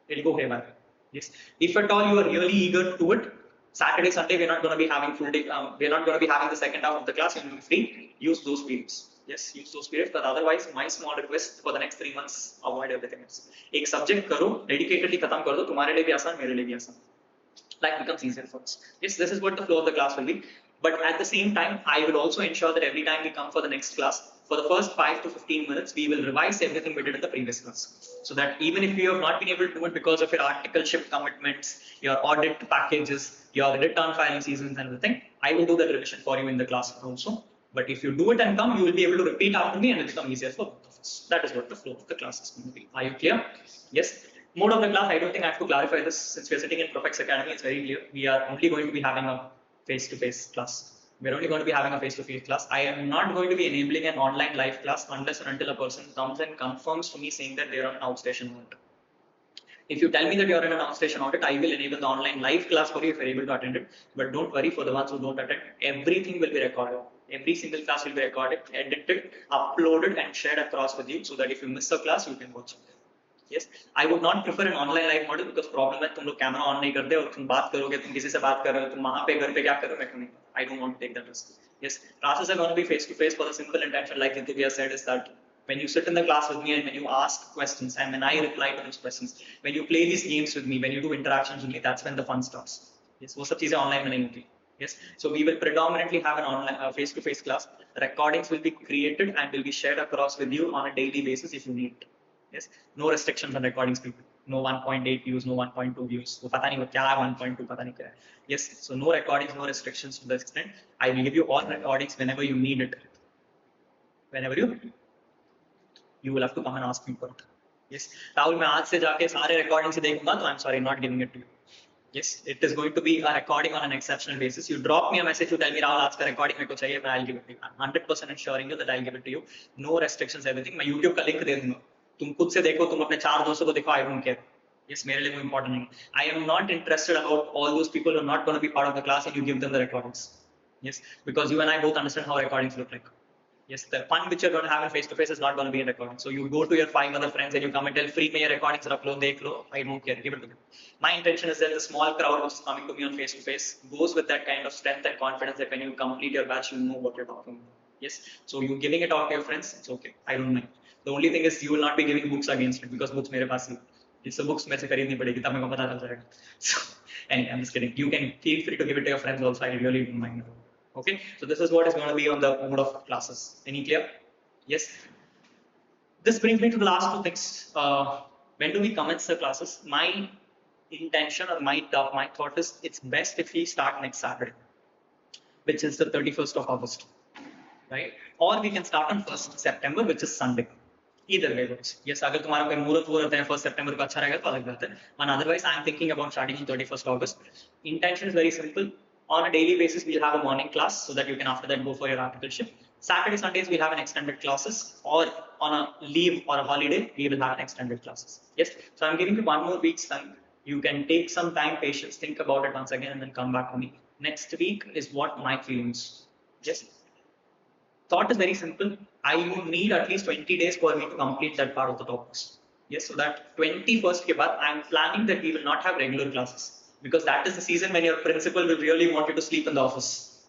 it'll go haywire. Yes. If at all you are really eager to do it, Saturday, Sunday, we're not going to be having full day. We're not going to be having the second half of the class. You'll be free. Use those periods. Yes, use those periods. But otherwise, my small request for the next 3 months, avoid everything else. एक subject करो, dedicatedly खत्म कर दो. तुम्हारे लिए भी आसान, मेरे लिए भी आसान. Life becomes easier for us. Yes, this is what the flow of the class will be. But at the same time, I will also ensure that every time we come for the next class, for the first 5 to 15 minutes, we will revise everything we did in the previous class. So that even if you have not been able to do it because of your articleship commitments, your audit packages, your return filing seasons and everything, I will do that revision for you in the class also. But if you do it and come, you will be able to repeat after me and it will become easier for both of us. That is what the flow of the class is going to be. Are you clear? Yes. Mode of the class, I don't think I have to clarify this since we are sitting in Profex Academy, it's very clear. We are only going to be having a face-to-face class. We're only going to be having a face-to-face class. I am not going to be enabling an online live class unless and until a person comes and confirms to me saying that they are on an outstation audit. If you tell me that you are in an outstation audit, I will enable the online live class for you if you're able to attend it. But don't worry, for the ones who don't attend, everything will be recorded. Every single class will be recorded, edited, uploaded and shared across with you so that if you miss a class, you can watch it. Yes, I would not prefer an online live model because problem है तुम लोग camera on नहीं करते और तुम बात करोगे तुम किसी से बात कर रहे हो तुम वहाँ पे घर पे क्या करो मैं नहीं I don't want to take that risk. Yes, classes are going to be face to face for the simple intention like Nitya said is that when you sit in the class with me and when you ask questions and when I reply to those questions, when you play these games with me, when you do interactions with me, that's when the fun starts. Yes, वो सब चीजें online में नहीं होती. Yes, so we will predominantly have an online face-to-face class. Recordings will be created and will be shared across with you on a daily basis if you need. Yes, no restrictions on recordings, people. No 1.8 views, no 1.2 views. वो पता नहीं वो क्या है 1.2 पता नहीं क्या है. Yes, so no recordings, no restrictions to the extent. I will give you all recordings whenever you need it. Whenever you will have to come and ask me for it. Yes, Rahul, मैं आज से जाके सारे recordings देखूंगा तो I'm sorry, not giving it to you. Yes, it is going to be a recording on an exceptional basis. You drop me a message, you tell me Rahul आज का recording मेरे को चाहिए, I'll give it to you. I'm 100% ensuring you that I'll give it to you. No restrictions, everything. मैं YouTube का link दे दूंगा. तुम खुद से देखो, तुम अपने 4 दोस्तों को देखो. I don't care. Yes, मेरे लिए वो important नहीं. I am not interested about all those people who are not going to be part of the class and you give them the recordings. Yes, because you and I both understand how recordings look like. Yes, the fun which you're going to have in face-to-face is not going to be in recording. So you go to your 5 other friends and you come and tell, free me your recordings, upload, dekh lo. I don't care, give it to them. My intention is that the small crowd which is coming to me on face-to-face goes with that kind of strength and confidence that when you complete your batch, you know what you're talking about. Yes, so you giving it out to your friends, it's okay. I don't mind. The only thing is you will not be giving books against it because books मेरे पास ही. It's the books मेरे से खरीदनी पड़ेगी तब मेरे को पता चल जाएगा. So anyway, I'm just kidding. You can feel free to give it to your friends also. I really don't mind. Okay, so this is what is going to be on the mode of classes. Any clear? Yes. This brings me to the last 2 things. When do we commence the classes? My intention or my thought is it's best if we start next Saturday, which is the 31st of August, right? Or we can start on 1st September, which is Sunday. Either way works. Yes, अगर तुम्हारा कोई मुहूर्त वो रहता है 1st September को अच्छा रहेगा तो अलग बात है. And otherwise, I am thinking about starting on 31st August. Intention is very simple. On a daily basis, we'll have a morning class so that you can after that go for your articleship. Saturday, Sundays, we'll have an extended classes, or on a leave or a holiday, we will have an extended classes. Yes, so I'm giving you 1 more week's time. You can take some time, patience, think about it once again, and then come back to me. Next week is what my feelings. Yes, thought is very simple. I would need at least 20 days for me to complete that part of the topics. Yes, so that 21st ke baad, I'm planning that we will not have regular classes because that is the season when your principal will really want you to sleep in the office.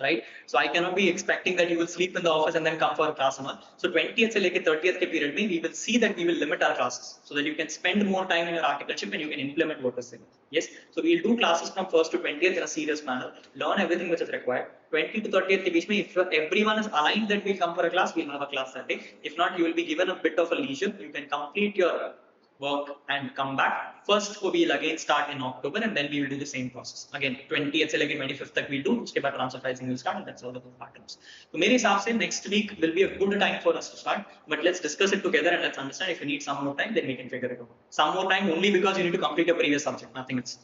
right? So I cannot be expecting that you will sleep in the office and then come for a class a month. So 20th से लेके 30th के period में we will see that we will limit our classes so that you can spend more time in your articleship and you can implement what is there. Yes, so we'll do classes from 1st to 20th in a serious manner, learn everything which is required. 20 to 30th के बीच में if everyone is aligned that we'll come for a class, we'll have a class that day. If not, you will be given a bit of a leisure. You can complete your work and come back. First को we'll again start in October and then we will do the same process. Again 20th से लेके 25th तक we'll do, उसके बाद transfer pricing will start and that's all the patterns. तो मेरे हिसाब से next week will be a good time for us to start, but let's discuss it together and let's understand. If you need some more time, then we can figure it out. Some more time only because you need to complete your previous subject, nothing else.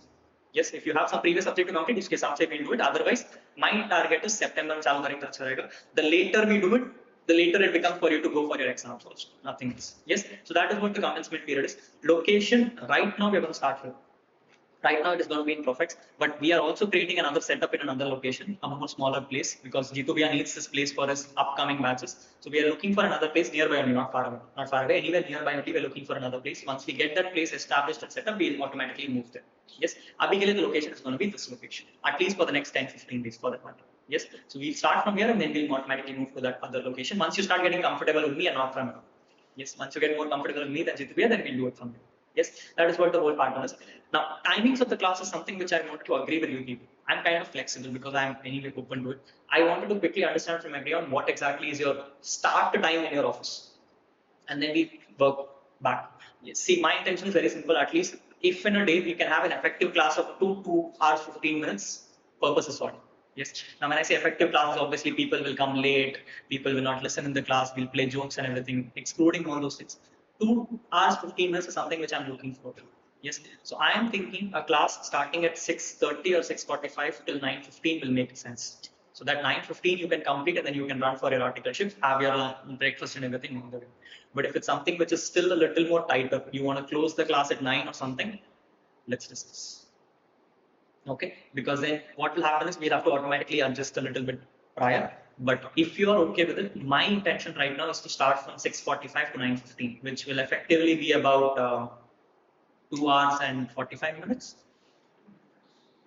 Yes, if you have some previous subject to complete, उसके हिसाब से we'll do it. Otherwise, my target is September में चालू करेंगे तो अच्छा रहेगा. The later we do it, the later it becomes for you to go for your exams also, nothing else. Yes, so that is what the commencement period is. Location, right now we are going to start here. Right now it is going to be in Profex, but we are also creating another setup in another location, a more smaller place, because Jitu Bhaiya needs this place for his upcoming batches. So we are looking for another place nearby only, not far away. Not far away, anywhere nearby only we are looking for another place. Once we get that place established and set up, we will automatically move there. Yes, abhi ke liye the location is going to be this location, at least for the next 10-15 days for that matter. Yes, so we'll start from here and then we'll automatically move to that other location. Once you start getting comfortable with me and not from here. Yes, once you get more comfortable with me than Jitu Bhaiya, then we'll do it from there. Yes, that is what the whole pattern is. Now, timings of the class is something which I want to agree with you people. I'm kind of flexible because I'm anyway open to it. I wanted to quickly understand from everyone what exactly is your start time in your office, and then we work back. Yes, see, my intention is very simple. At least if in a day we can have an effective class of 2 hours 15 minutes, purpose is what. Yes. Now, when I say effective classes, obviously people will come late, people will not listen in the class, we'll play jokes and everything, excluding all those things. 2 hours 15 minutes is something which I'm looking for. Yes. So I am thinking a class starting at 6:30 or 6:45 till 9:15 will make sense. So that 9:15 you can complete and then you can run for your articleship, have your breakfast and everything on the way. But if it's something which is still a little more tighter, you want to close the class at 9 or something, let's discuss. Okay, because then what will happen is we'll have to automatically adjust a little bit prior. But if you are okay with it, my intention right now is to start from 6:45 to 9:15, which will effectively be about 2 hours and 45 minutes.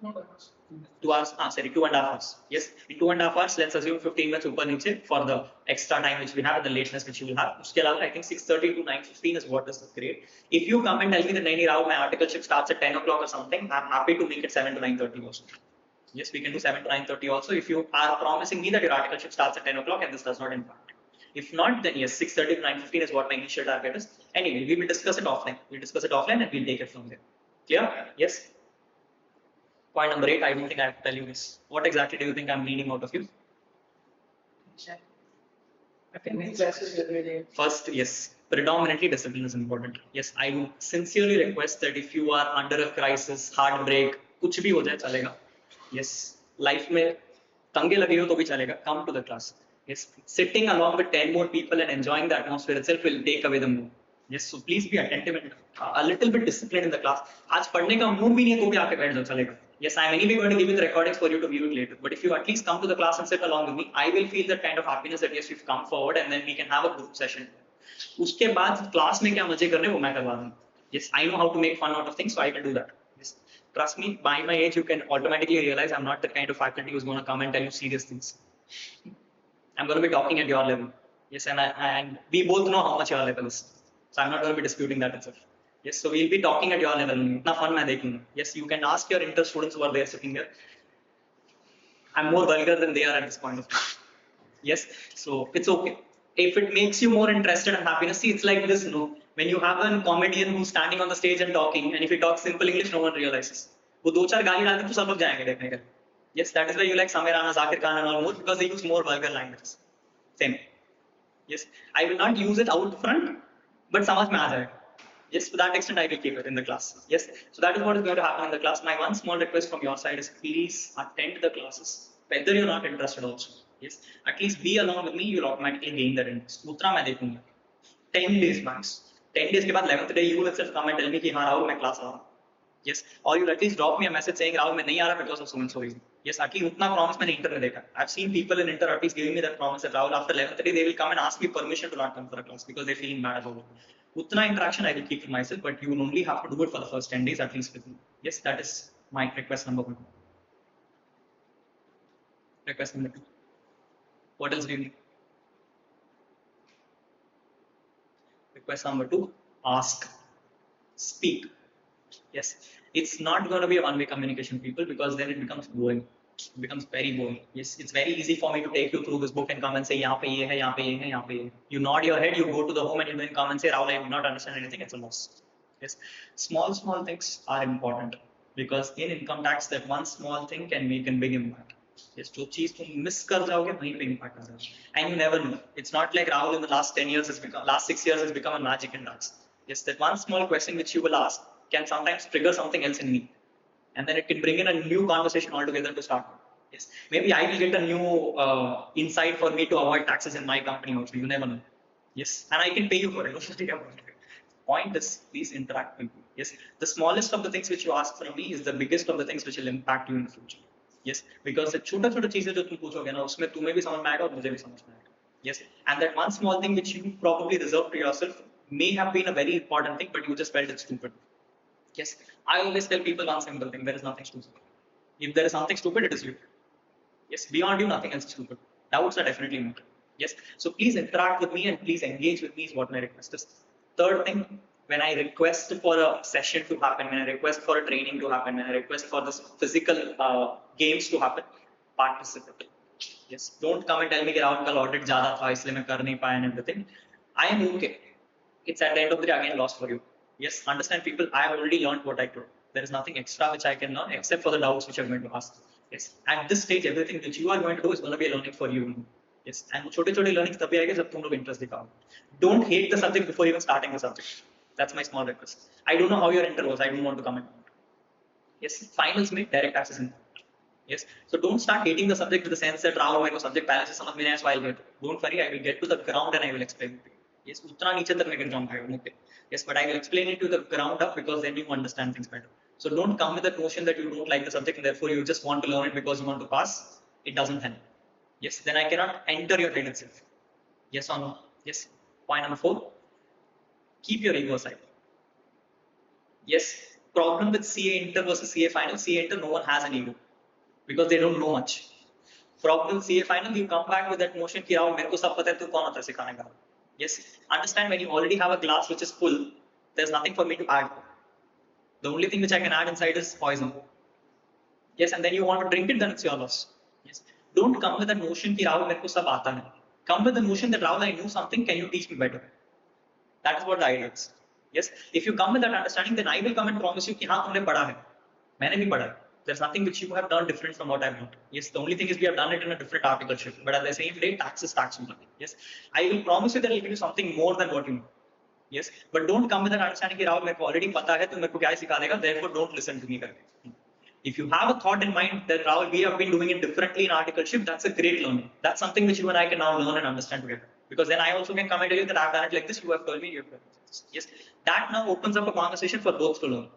Not that much. 2 hours, sorry, 2.5 hours. Yes, in 2.5 hours, let's assume 15 minutes upper niche for the extra time which we have and the lateness which you will have. Uske alawa, I think 6:30 to 9:15 is what is great. If you come and tell me that Naini Rahul, my articleship starts at 10 o'clock or something, I'm happy to make it 7 to 9:30 also. Yes, we can do 7 to 9:30 also if you are promising me that your articleship starts at 10 o'clock and this does not impact. If not, then yes, 6:30 to 9:15 is what my initial target is. Anyway, we will discuss it offline. We'll discuss it offline and we'll take it from there. Clear? Yes? Point number 8, I don't think I have to tell you this. What exactly do you think I'm needing out of you? First, yes, predominantly discipline is important. Yes, I would sincerely request that if you are under a crisis, heartbreak, कुछ भी हो जाए चलेगा. Yes, life में तंगे लगे हो तो भी चलेगा. Come to the class. Yes, sitting along with 10 more people and enjoying the atmosphere itself will take away the mood. Yes, so please be attentive and a little bit disciplined in the class. आज पढ़ने का mood भी नहीं है तो भी आके बैठ जाओ चलेगा. Yes, I am anyway going to give you the recordings for you to view it later. But if you at least come to the class and sit along with me, I will feel that kind of happiness that yes, you've come forward and then we can have a group session. उसके बाद class में क्या मजे करने वो मैं करवा दूँ. Yes, I know how to make fun out of things, so I will do that. Yes, trust me, by my age, you can automatically realize I'm not the kind of faculty who's going to come and tell you serious things. I'm going to be talking at your level. Yes, and we both know how much your level is. So I'm not going to be disputing that itself. Yes, so we'll be talking at your level. इतना fun मैं देखूंगा. Yes, you can ask your inter students who are there sitting there. I'm more vulgar than they are at this point of time. Yes, so it's okay. If it makes you more interested and happiness, see, it's like this, no? When you have a comedian who's standing on the stage and talking, and if he talks simple English, no one realizes. वो दो चार गाली डालते तो सब लोग जाएंगे देखने के लिए. Yes, that is why you like Samir Rana, Zakir Khan and all more because they use more vulgar languages. Same. Yes, I will not use it out front, but समझ में आ जाएगा. Yes, to that extent I will keep it in the class. Yes, so that is what is going to happen in the class. My one small request from your side is please attend the classes, whether you're not interested also. Yes, at least be along with me, you'll automatically gain that interest. उतना मैं देखूंगा. 10 days max. 10 days के बाद 11th day you will itself come and tell me कि हाँ राहुल मैं class आ रहा हूँ. Yes, or you'll at least drop me a message saying Rahul मैं नहीं आ रहा because of so and so reason. Yes, at least उतना promise मैंने inter में देखा. I've seen people in inter at least giving me that promise that Rahul after 11th day they will come and ask me permission to not come for a class because they're feeling bad about it. Utna interaction I will keep for myself, but you will only have to do it for the first 10 days at least with me. Yes, that is my request number 1. Request number 2. What else do you need? Request number 2, ask, speak. Yes, it's not going to be a one-way communication, people, because then it becomes boring. It becomes very boring. Yes, it's very easy for me to take you through this book and come and say, यहाँ पे ये है, यहाँ पे ये है, यहाँ पे ये है. You nod your head, you go to the home, and you then come and say, Rahul, I do not understand anything. It's a loss. Yes, small things are important because in income tax, that one small thing can make a big impact. Yes, जो चीज तुम miss कर जाओगे वहीं पे impact आ जाएगा. And you never know. It's not like Rahul in the last 10 years last 6 years has become a magic in tax. Yes, that one small question which you will ask can sometimes trigger something else in me. And then it can bring in a new conversation altogether to start with. Yes, maybe I will get a new insight for me to avoid taxes in my company also. You never know. Yes, and I can pay you for it. Point is, please interact with me. Yes, the smallest of the things which you ask from me is the biggest of the things which will impact you in the future. Yes, because the छोटा-छोटा चीजें जो तुम पूछोगे ना उसमें तुम्हें भी समझ में आएगा और मुझे भी समझ में आएगा. Yes, and that one small thing which you probably reserve to yourself may have been a very important thing, but you just felt it's stupid. Yes, I always tell people one simple thing: there is nothing stupid. If there is something stupid, it is you. Yes, beyond you, nothing else is stupid. Doubts are definitely not. Yes, so please interact with me and please engage with me is what my request is. Third thing, when I request for a session to happen, when I request for a training to happen, when I request for this physical games to happen, participate. Yes, don't come and tell me that Rahul kal audit ज़्यादा था इसलिए मैं कर नहीं पाया and everything. I am okay. It's at the end of the day again loss for you. Yes, understand, people, I have already learned what I could. There is nothing extra which I can learn except for the doubts which I'm going to ask. Yes, at this stage, everything which you are going to do is going to be a learning for you. Yes, and छोटे-छोटे learnings तभी आएंगे जब तुम लोग interest दिखाओ. Don't hate the subject before even starting the subject. That's my small request. I don't know how your inter was. I don't want to comment. Yes, finals में direct access in. Yes, so don't start hating the subject with the sense that Rahul मेरे को subject पहले से समझ में नहीं आया, so I'll get. Don't worry, I will get to the ground and I will explain it. Yes, उतना नीचे तक मैं गिर जाऊंगा मुंह पे. Yes, but I will explain it to the ground up because then you understand things better. So don't come with the notion that you don't like the subject and therefore you just want to learn it because you want to pass. It doesn't help. Yes, then I cannot enter your head itself. Yes or no? Yes. Point number 4. Keep your ego aside. Yes, problem with CA inter versus CA final. CA inter, no one has an ego because they don't know much. Problem with CA final, you come back with that notion कि यार मेरे को सब पता है, तू कौन होता है सिखाने का. Yes, understand, when you already have a glass which is full, there's nothing for me to add. The only thing which I can add inside is poison. Yes, and then you want to drink it, then it's your loss. Yes, don't come with the notion कि Rahul मेरे को सब आता है. Come with the notion that Rahul, I know something, can you teach me better? That is what the idea is. Yes, if you come with that understanding, then I will come and promise you कि हाँ तुमने पढ़ा है, मैंने भी पढ़ा है. There's nothing which you have done different from what I've done. Yes, the only thing is we have done it in a different article shift, but at the same day, tax is tax. Yes, I will promise you that I'll give you something more than what you know. Yes, but don't come with that understanding कि राहुल मेरे को already पता है तो मेरे को क्या सिखा देगा, therefore don't listen to me करके. If you have a thought in mind that Rahul, we have been doing it differently in article shift, that's a great learning. That's something which you and I can now learn and understand together. Because then I also can come and tell you that I've done it like this, you have told me, you have done it. Yes, that now opens up a conversation for both to learn.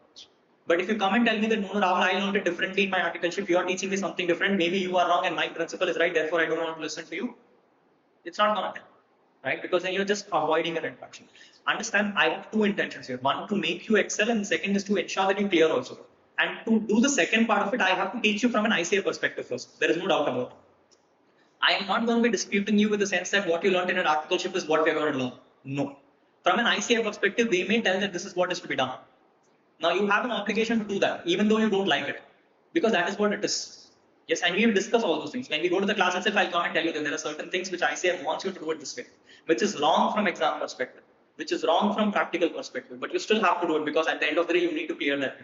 But if you come and tell me that no, Rahul, I learned it differently in my article shift, you are teaching me something different, maybe you are wrong and my principle is right, therefore I don't want to listen to you, it's not going to happen. Right? Because then you're just avoiding an interaction. Understand, I have two intentions here. One, to make you excel, and the second is to ensure that you clear also. And to do the second part of it, I have to teach you from an ICA perspective first. There is no doubt about it. I am not going to be disputing you with the sense that what you learned in an article shift is what we are going to learn. No. From an ICA perspective, they may tell that this is what is to be done. Now you have an obligation to do that, even though you don't like it, because that is what it is. Yes, and we will discuss all those things. When we go to the class itself, I'll come and tell you that there are certain things which ICF wants you to do it this way, which is wrong from exam perspective, which is wrong from practical perspective, but you still have to do it because at the end of the day, you need to clear that.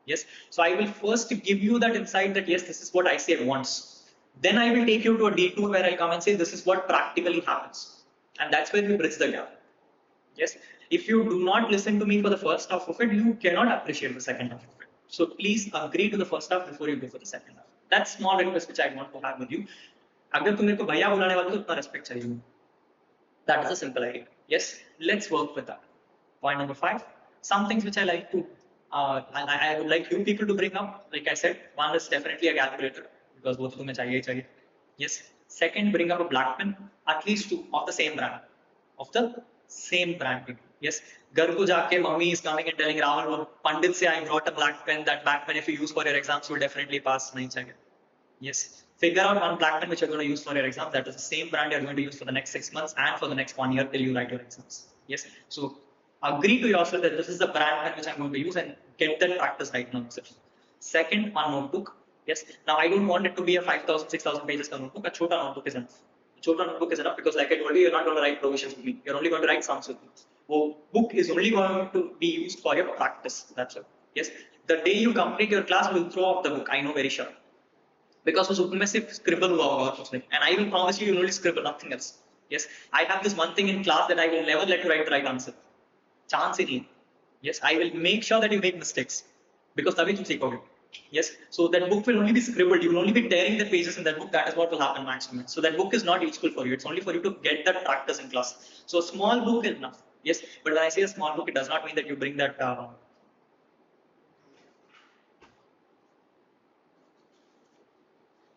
Yes, so I will first give you that insight that yes, this is what ICF wants. Then I will take you to a detour where I'll come and say this is what practically happens, and that's where we bridge the gap. Yes, if you do not listen to me for the first half of it, you cannot appreciate the second half of it. So please agree to the first half before you go for the second half. That's small request which I want to have with you. अगर तुम मेरे को भैया बुलाने वाले हो तो उतना respect चाहिए. That is a simple idea. Yes, let's work with that. Point number 5. Some things which I like to, I would like you people to bring up. Like I said, one is definitely a calculator because both of them चाहिए ही चाहिए. Yes. Second, bring up a black pen, at least 2 of the same brand. Of the same brand. Yes. घर को जाके mummy is coming and telling Rahul, Pandit say I brought a black pen. That black pen if you use for your exams will definitely pass. नहीं चाहिए. Yes. Figure out one black pen which you're going to use for your exams. That is the same brand you're going to use for the next 6 months and for the next 1 year till you write your exams. Yes. So agree to yourself that this is the brand pen which I'm going to use and get that practice right now. Second, one notebook. Yes. Now I don't want it to be a 5,000, 6,000 pages notebook. A chota notebook is enough. A chota notebook is enough because, like I told you, you're not going to write provisions with me. You're only going to write sums with me. So book is only going to be used for your practice. That's it. Yes. The day you complete your class, we'll throw off the book. I know very sure. Because उस book में सिर्फ scribble हुआ होगा कुछ नहीं. And I will promise you, you'll only scribble, nothing else. Yes. I have this one thing in class that I will never let you write the right answer. Chance ही नहीं. Yes. I will make sure that you make mistakes. Because तभी तुम सीखोगे. Yes, so that book will only be scribbled. You will only be tearing the pages in that book. That is what will happen maximum. So that book is not useful for you. It's only for you to get that practice in class. So a small book is enough. Yes, but when I say a small book, it does not mean that you bring that.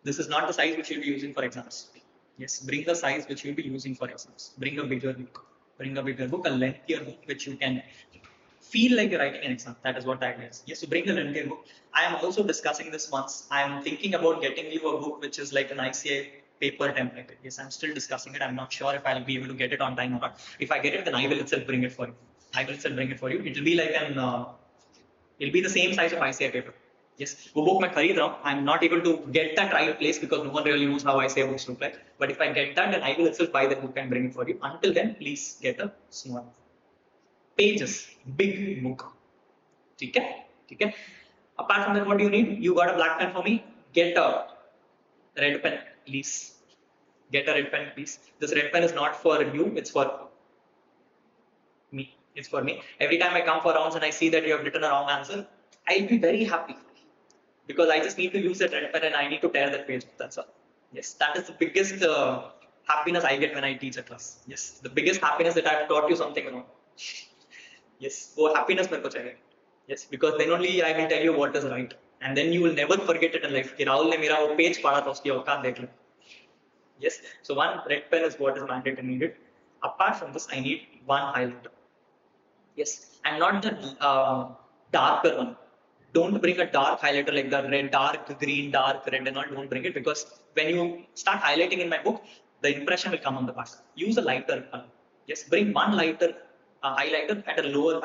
This is not the size which you'll be using for exams. Yes, bring the size which you'll be using for exams. Bring a bigger book. Bring a bigger book, a lengthier book which you can feel like you're writing an exam. That is what that is. Yes, so bring a lengthier book. I am also discussing this once. I am thinking about getting you a book which is like an ICA paper template. Yes, I'm still discussing it. I'm not sure if I'll be able to get it on time or not. If I get it, then I will itself bring it for you. I will itself bring it for you. It will be like an, it'll be the same size of ICA paper. Yes, वो book मैं खरीद रहा हूँ. I'm not able to get that right place because no one really knows how ICA books look like. But if I get that, then I will itself buy the book and bring it for you. Until then, please get a small pages, big book. ठीक है? ठीक है? Apart from that, what do you need? You got a black pen for me? Get a red pen, please. Get a red pen, please. This red pen is not for you, it's for me. It's for me. Every time I come for rounds and I see that you have written a wrong answer, I'll be very happy. Because I just need to use that red pen and I need to tear that page. That's all. Yes, that is the biggest happiness I get when I teach a class. Yes, the biggest happiness that I've taught you something wrong. Yes, वो happiness मेरे को चाहिए. Yes, because then only I will tell you what is right, and then you will never forget it in life. कि राहुल ने मेरा वो page पढ़ा था उसकी औकात देख लो. Yes, so one red pen is what is mandatory and needed. Apart from this, I need one highlighter. Yes, and not the darker one. Don't bring a dark highlighter like the red, dark green, dark red and all. Don't bring it because when you start highlighting in my book, the impression will come on the back. Use a lighter color. Yes, bring one lighter highlighter at a lower,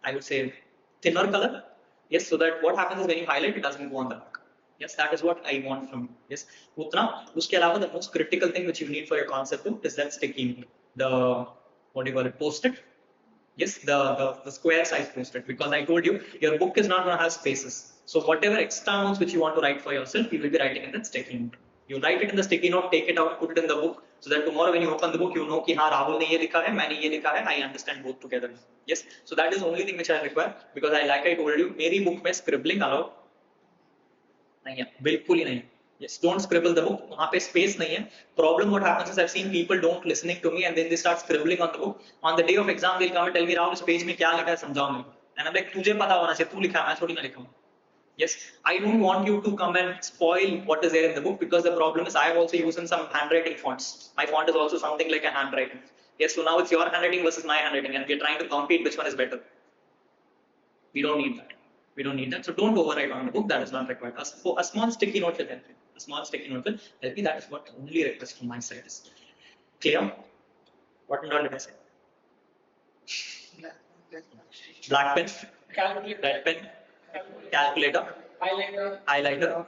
I would say thinner color. Yes, so that what happens is when you highlight, it doesn't go on the back. Yes, that is what I want from you. Yes, utna. Uske alawa, the most critical thing which you need for your concept book is that sticky note. The what do you call it? Post-it. Yes, the square size post-it, because I told you your book is not going to have spaces. So whatever extra notes which you want to write for yourself, you will be writing in that sticky note. You write it in the sticky note, take it out, put it in the book, so that tomorrow when you open the book, you know कि हाँ Rahul ने ये लिखा है, मैंने ये लिखा है, I understand both together. Yes, so that is the only thing which I require, because like I told you, मेरी book में scribbling allowed नहीं है, बिल्कुल ही नहीं. Yes, don't scribble the book. वहाँ पे space नहीं है. Problem what happens is I've seen people don't listening to me and then they start scribbling on the book. On the day of exam they'll come and tell me Rahul इस page में क्या लिखा है समझाओ मेरे को. And I'm like तुझे पता होना चाहिए तू लिखा है मैं थोड़ी ना लिखा हूँ. Yes, I don't want you to come and spoil what is there in the book, because the problem is I have also used some handwriting fonts. My font is also something like a handwriting. Yes, so now it's your handwriting versus my handwriting and we're trying to compete which one is better. We don't need that. We don't need that. So don't overwrite on the book. That is not required. A small sticky note will help you. A small sticky note will help you. That is what only request from my side is. Clear? What and all did I say? Black pen, Calculator, red pen, calculator, highlighter,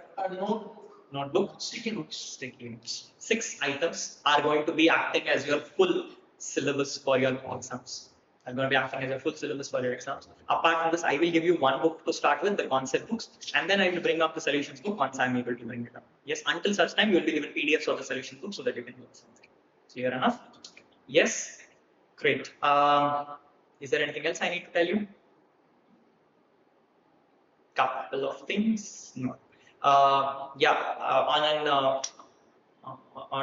notebook, sticky notes. sticky notes. 6 items are going to be acting as your full syllabus for your exams. Are going to be acting as a full syllabus for your exams. Apart from this, I will give you one book to start with, the concept books, and then I will bring up the solutions book once I'm able to bring it up. Yes, until such time, you will be given PDFs of the solution book so that you can do something. Clear enough? Yes? Great. Is there anything else I need to tell you? Couple of things. No. On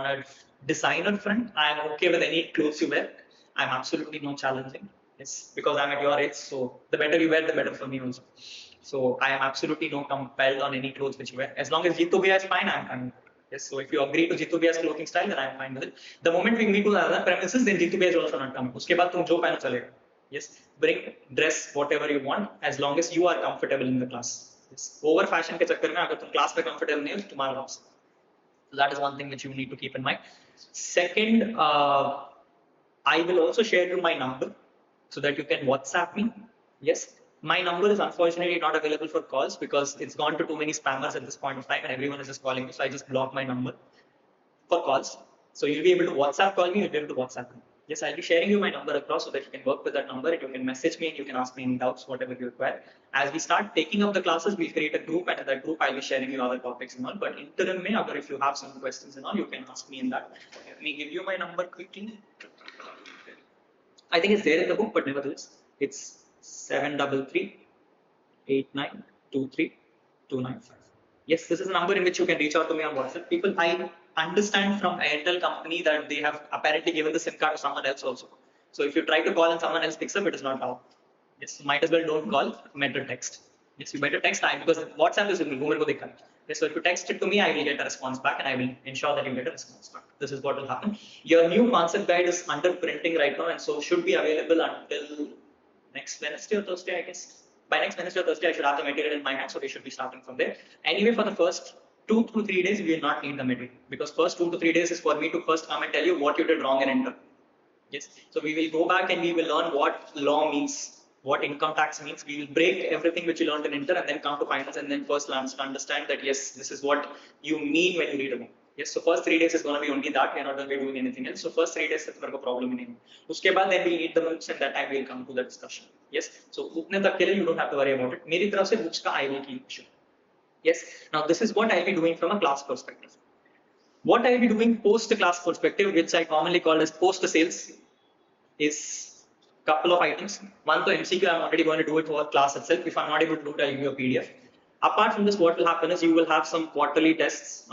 a designer front, I am okay with any clothes you wear. I'm absolutely not challenging. Yes, because I'm at your age, so the better you wear, the better for me also. So I am absolutely no compelled on any clothes which you wear. As long as Jitu Bhaiya is fine, I'm fine. Yes, so if you agree to Jitu Bhaiya's clothing style, then I'm fine with it. The moment we meet to other premises, then Jitu Bhaiya is also not coming. Uske baad tum jo pehno chalega. Yes, bring dress whatever you want as long as you are comfortable in the class. Yes, over fashion के चक्कर में अगर तुम class में comfortable नहीं हो तो तुम्हारा loss. So that is one thing which you need to keep in mind. Second, I will also share you my number so that you can WhatsApp me. Yes, my number is unfortunately not available for calls because it's gone to too many spammers at this point of time and everyone is just calling me. So I just block my number for calls. So you'll be able to WhatsApp call me, you'll be able to WhatsApp me. Yes, I'll be sharing you my number across so that you can work with that number and you can message me and you can ask me any doubts, whatever you require. As we start taking up the classes, we'll create a group and in that group I'll be sharing you other topics and all. But interim mein, agar if you have some questions and all, you can ask me in that. Let me give you my number quickly. I think it's there in the book, but nevertheless, it's 733-8923-295. Yes, this is a number in which you can reach out to me on WhatsApp. People, I understand from Airtel company that they have apparently given the SIM card to someone else also. So if you try to call and someone else picks up, it is not allowed. Yes, might as well don't call, better text. Yes, you better text time because WhatsApp is with me. Yes, so if you text it to me, I will get a response back and I will ensure that you get a response back. This is what will happen. Your new concept guide is under printing right now and so should be available until next Wednesday or Thursday, I guess. By next Wednesday or Thursday, I should have the material in my hand, so we should be starting from there. Anyway, for the first 2 to 3 days, we will not need the material because first 2 to 3 days is for me to first come and tell you what you did wrong and enter. Yes, so we will go back and we will learn what law means, what income tax means. We will break everything which you learned in inter and then come to finance and then first learn to understand that yes, this is what you mean when you read a book. Yes, so first 3 days is going to be only that. We are not going to be doing anything else. So first 3 days is a problem in it. Uske baad then we need the books and that time we will come to the discussion. Yes, so utne tak ke liye you don't have to worry about it. Meri taraf se books ka I will keep issue. Yes, now this is what I will be doing from a class perspective. What I will be doing post class perspective, which I commonly call as post sales, is couple of items. One to MCQ, I'm already going to do it for class itself. If I'm not able to do it, I'll give you a PDF. Apart from this, what will happen is you will have some quarterly tests,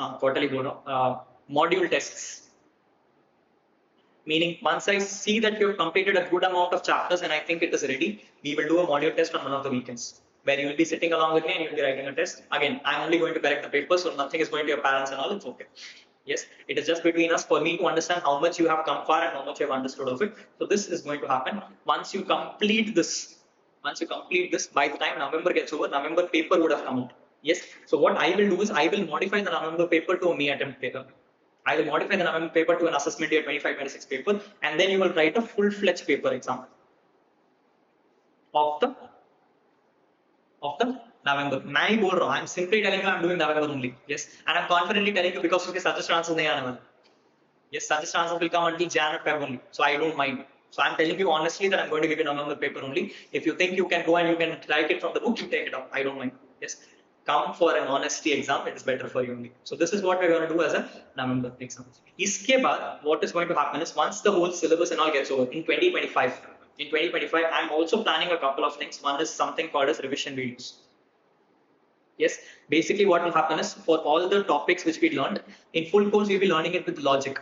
module tests. Meaning, once I see that you've completed a good amount of chapters and I think it is ready, we will do a module test on one of the weekends where you will be sitting along with me and you'll be writing a test. Again, I'm only going to correct the paper, so nothing is going to your parents and all, it's okay. Yes, it is just between us for me to understand how much you have come far and how much you have understood of it. So this is going to happen. Once you complete this, by the time November gets over, November paper would have come out. Yes, so what I will do is I will modify the November paper to a me attempt paper. I will modify the November paper to an assessment year 25-26 paper and then you will write a full-fledged paper exam of the November. मैं ही बोल रहा हूँ. I'm simply telling you I'm doing November only. Yes, and I'm confidently telling you because उसके suggested answers नहीं आने वाले. Yes, suggested answers will come until Jan or Feb only. So I don't mind. So I'm telling you honestly that I'm going to give you November paper only. If you think you can go and you can write it from the book, you take it up. I don't mind. Yes, come for an honesty exam. It is better for you only. So this is what we're going to do as a November exam. इसके बाद what is going to happen is once the whole syllabus and all gets over in 2025. In 2025, I'm also planning a couple of things. One is something called as revision videos. Yes, basically what will happen is for all the topics which we learned, in full course we'll be learning it with logic.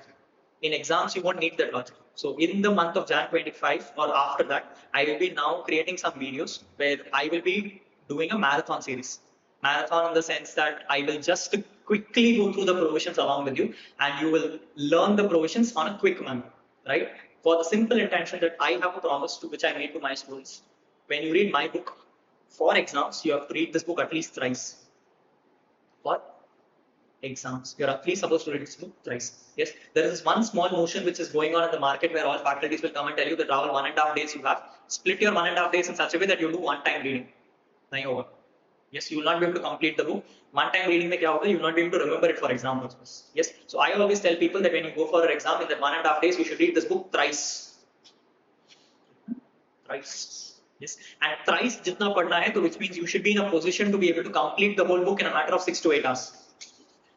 In exams, you won't need that logic. So in the month of Jan 25 or after that, I will be now creating some videos where I will be doing a marathon series. Marathon in the sense that I will just quickly go through the provisions along with you and you will learn the provisions on a quick manner, right? For the simple intention that I have a promise to which I made to my students. When you read my book, for exams, you have to read this book at least thrice. For exams, you are at least supposed to read this book thrice. Yes, there is one small motion which is going on in the market where all faculties will come and tell you that Rahul, 1.5 days you have. Split your 1.5 days in such a way that you do one-time reading. Nahi hoga. Yes, you will not be able to complete the book. One-time reading mein kya hoga? You will not be able to remember it for exam purposes. Yes, so I always tell people that when you go for an exam in that 1.5 days, you should read this book thrice. Thrice. Yes, and thrice jitna padna hai, so which means you should be in a position to be able to complete the whole book in a matter of 6 to 8 hours.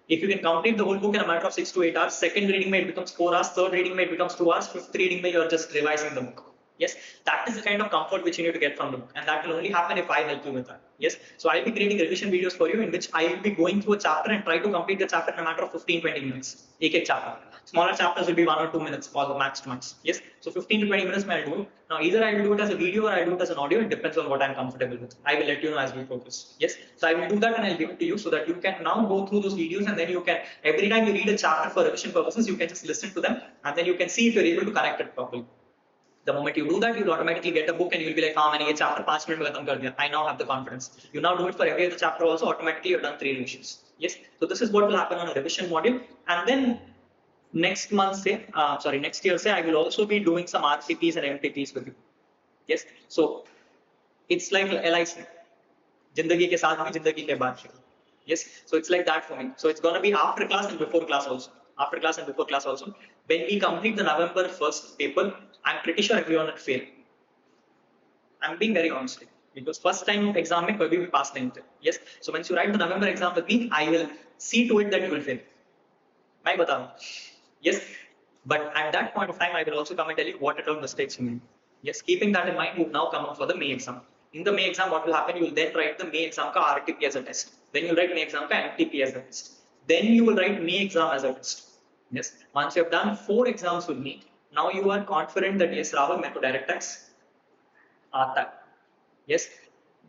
If you can complete the whole book in a matter of 6 to 8 hours, second reading may becomes 4 hours, third reading may becomes 2 hours, fifth reading may you are just revising the book. Yes, that is the kind of comfort which you need to get from the book, and that will only happen if I help you with that. Yes, so I'll be creating revision videos for you in which I will be going through a chapter and try to complete the chapter in a matter of 15-20 minutes. Ek chapter. Smaller chapters will be 1 or 2 minutes, or the max to max. Yes, so 15 to 20 minutes I'll do it. Now either I will do it as a video or I will do it as an audio. It depends on what I'm comfortable with. I will let you know as we progress. Yes, so I will do that and I'll give it to you so that you can now go through those videos and then you can, every time you read a chapter for revision purposes, you can just listen to them and then you can see if you're able to connect it properly. The moment you do that, you'll automatically get a book and you'll be like, "Haan, maine ye chapter 5 minutes mein khatam kar diya." I now have the confidence. You now do it for every other chapter also. Automatically, you've done 3 revisions. Yes, so this is what will happen on a revision module, and then next month say, next year say, I will also be doing some RCPs and MTPs with you. Yes, so it's like LIC, Jindagi ke saath mein, Jindagi ke baad. Yes, so it's like that for me. So it's gonna be after class and before class also. After class and before class also. When we complete the November 1st paper, I'm pretty sure everyone will fail. I'm being very honest with you. Because first time exam mein kabhi bhi pass nahi hote. Yes, so once you write the November exam with me, I will see to it that you will fail. मैं बता रहा हूँ. Yes, but at that point of time, I will also come and tell you what are all mistakes you made. Yes, keeping that in mind, you now come up for the May exam. In the May exam, what will happen? You will then write the May exam ka RTP as a test. Then you will write May exam ka MTP as a test. Then you will write May exam as a test. Yes, once you have done 4 exams with me, now you are confident that yes, Rahul, मेरे को direct tax आता है. Yes,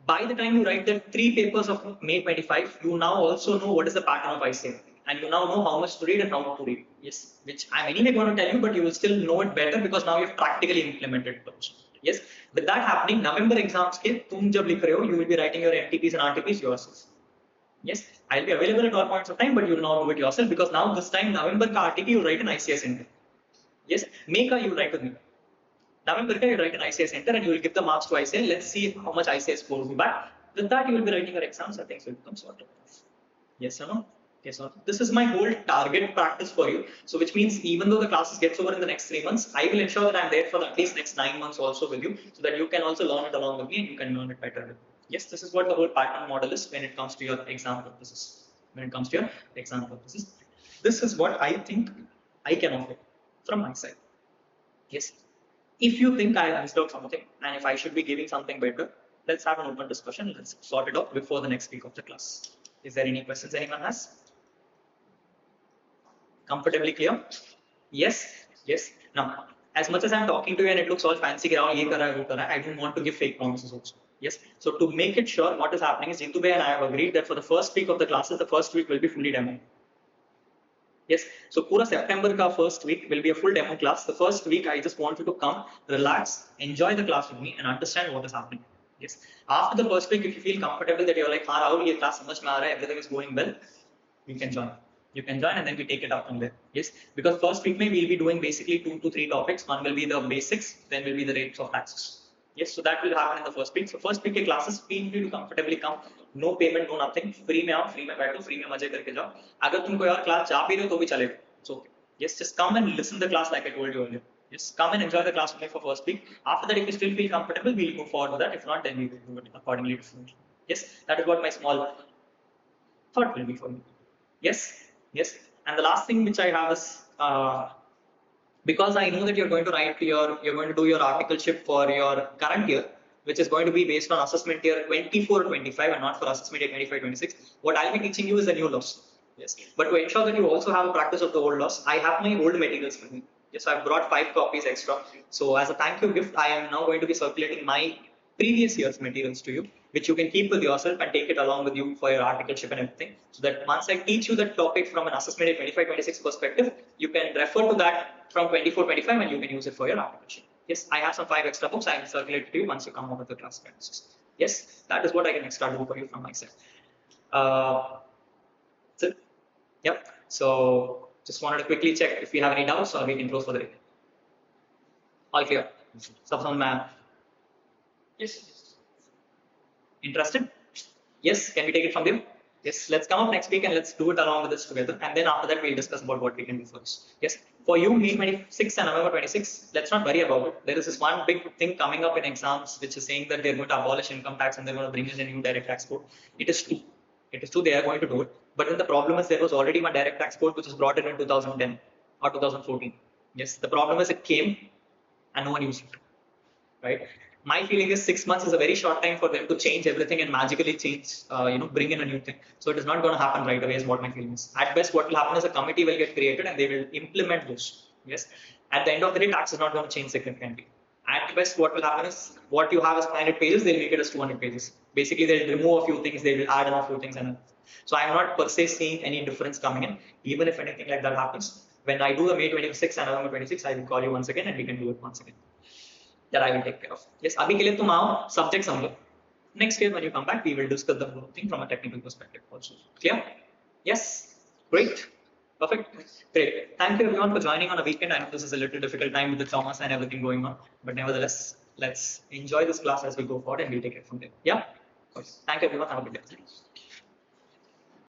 by the time you write the 3 papers of May 25, you now also know what is the pattern of ICA, and you now know how much to read and how not to read. Yes, which I'm anyway going to tell you, but you will still know it better because now you've practically implemented those. Yes, with that happening, November exams के तुम जब लिख रहे हो, you will be writing your MTPs and RTPs yourself. Yes, I'll be available at all points of time, but you will now do it yourself because now this time November का RTP you write in ICA center. Yes, May का you will write with me. November you write an ICA center and you will give the marks to ICA. Let's see how much ICA score will be back. With that, you will be writing your exams and things will become sorted. Yes or no? Yes or no? This is my whole target practice for you. So, which means even though the classes gets over in the next 3 months, I will ensure that I'm there for at least next 9 months also with you, so that you can also learn it along with me and you can learn it better. Yes, this is what the whole pattern model is when it comes to your exam purposes. When it comes to your exam purposes, this is what I think I can offer from my side. Yes. If you think I missed out something and if I should be giving something better, let's have an open discussion. Let's sort it out before the next week of the class. Is there any questions anyone has? Comfortably clear? Yes? Yes? Now, as much as I'm talking to you and it looks all fancy, I don't want to give fake promises also. Yes? So to make it sure, what is happening is Jintu Bhai and I have agreed that for the first week of the classes, the first week will be fully demo. Yes, so Pura September ka first week will be a full demo class. The first week I just want you to come, relax, enjoy the class with me and understand what is happening. Yes, after the first week, if you feel comfortable that you're like, हाँ Rahul, ये class समझ में आ रहा है, everything is going well, you can join. You can join and then we take it up from there. Yes, because first week we'll be doing basically 2 to 3 topics. One will be the basics, then will be the rates of taxes. Yes, so that will happen in the first week. So first week के classes feel free to comfortably come. No payment, no nothing. Free में आओ, free में बैठो, free में मजे करके जाओ. अगर तुम कोई और class जा भी रहे हो तो भी चलेगा. It's okay. Yes, just come and listen to the class like I told you earlier. Just come and enjoy the class with me for first week. After that, if you still feel comfortable, we'll move forward with that. If not, then we will do it accordingly differently. Yes, that is what my small thought will be for you. Yes, yes. And the last thing which I have is because I know that you're going to do your articleship for your current year, which is going to be based on assessment year 24-25 and not for assessment year 25-26. What I'll be teaching you is the new laws. Yes, but to ensure that you also have a practice of the old laws, I have my old materials with me. Yes, I've brought 5 copies extra. So as a thank you gift, I am now going to be circulating my previous year's materials to you, which you can keep with yourself and take it along with you for your articleship and everything. So that once I teach you that topic from an assessment year 25-26 perspective, you can refer to that from 24-25 and you can use it for your articleship. Yes, I have some 5 extra books. I will circulate to you once you come out of the class premises. Yes, that is what I can extra do for you from my side. That's it. Yep. So just wanted to quickly check if you have any doubts or we can close for the day. All clear. Subson ma'am. Yes. Interested? Yes. Can we take it from there? Yes. Let's come up next week and let's do it along with this together. And then after that, we'll discuss about what we can do for this. Yes. For you, May 26 and November 26, let's not worry about it. There is this one big thing coming up in exams, which is saying that they're going to abolish income tax and they're going to bring in a new direct tax code. It is true. It is true. They are going to do it. But then the problem is there was already one direct tax code which was brought in 2010 or 2014. Yes. The problem is it came and no one used it. Right. My feeling is 6 months is a very short time for them to change everything and magically change, bring in a new thing. So it is not going to happen right away is what my feeling is. At best, what will happen is a committee will get created and they will implement those. Yes. At the end of the day, tax is not going to change significantly. At best, what will happen is what you have as 500 pages, they'll make it as 200 pages. Basically, they'll remove a few things, they will add in a few things. So I'm not per se seeing any difference coming in, even if anything like that happens. When I do the May 26 and November 26, I will call you once again and we can do it once again. That I will take care of. Yes, abhi ke liye tum aao, subject samjho. Next year when you come back, we will discuss the whole thing from a technical perspective also. Clear? Yes, great, perfect, great. Thank you everyone for joining on a weekend. I know this is a little difficult time with the Thomas and everything going on, but nevertheless, let's enjoy this class as we go forward and we'll take it from there. Yeah. Okay. Thank you everyone. Have a good day.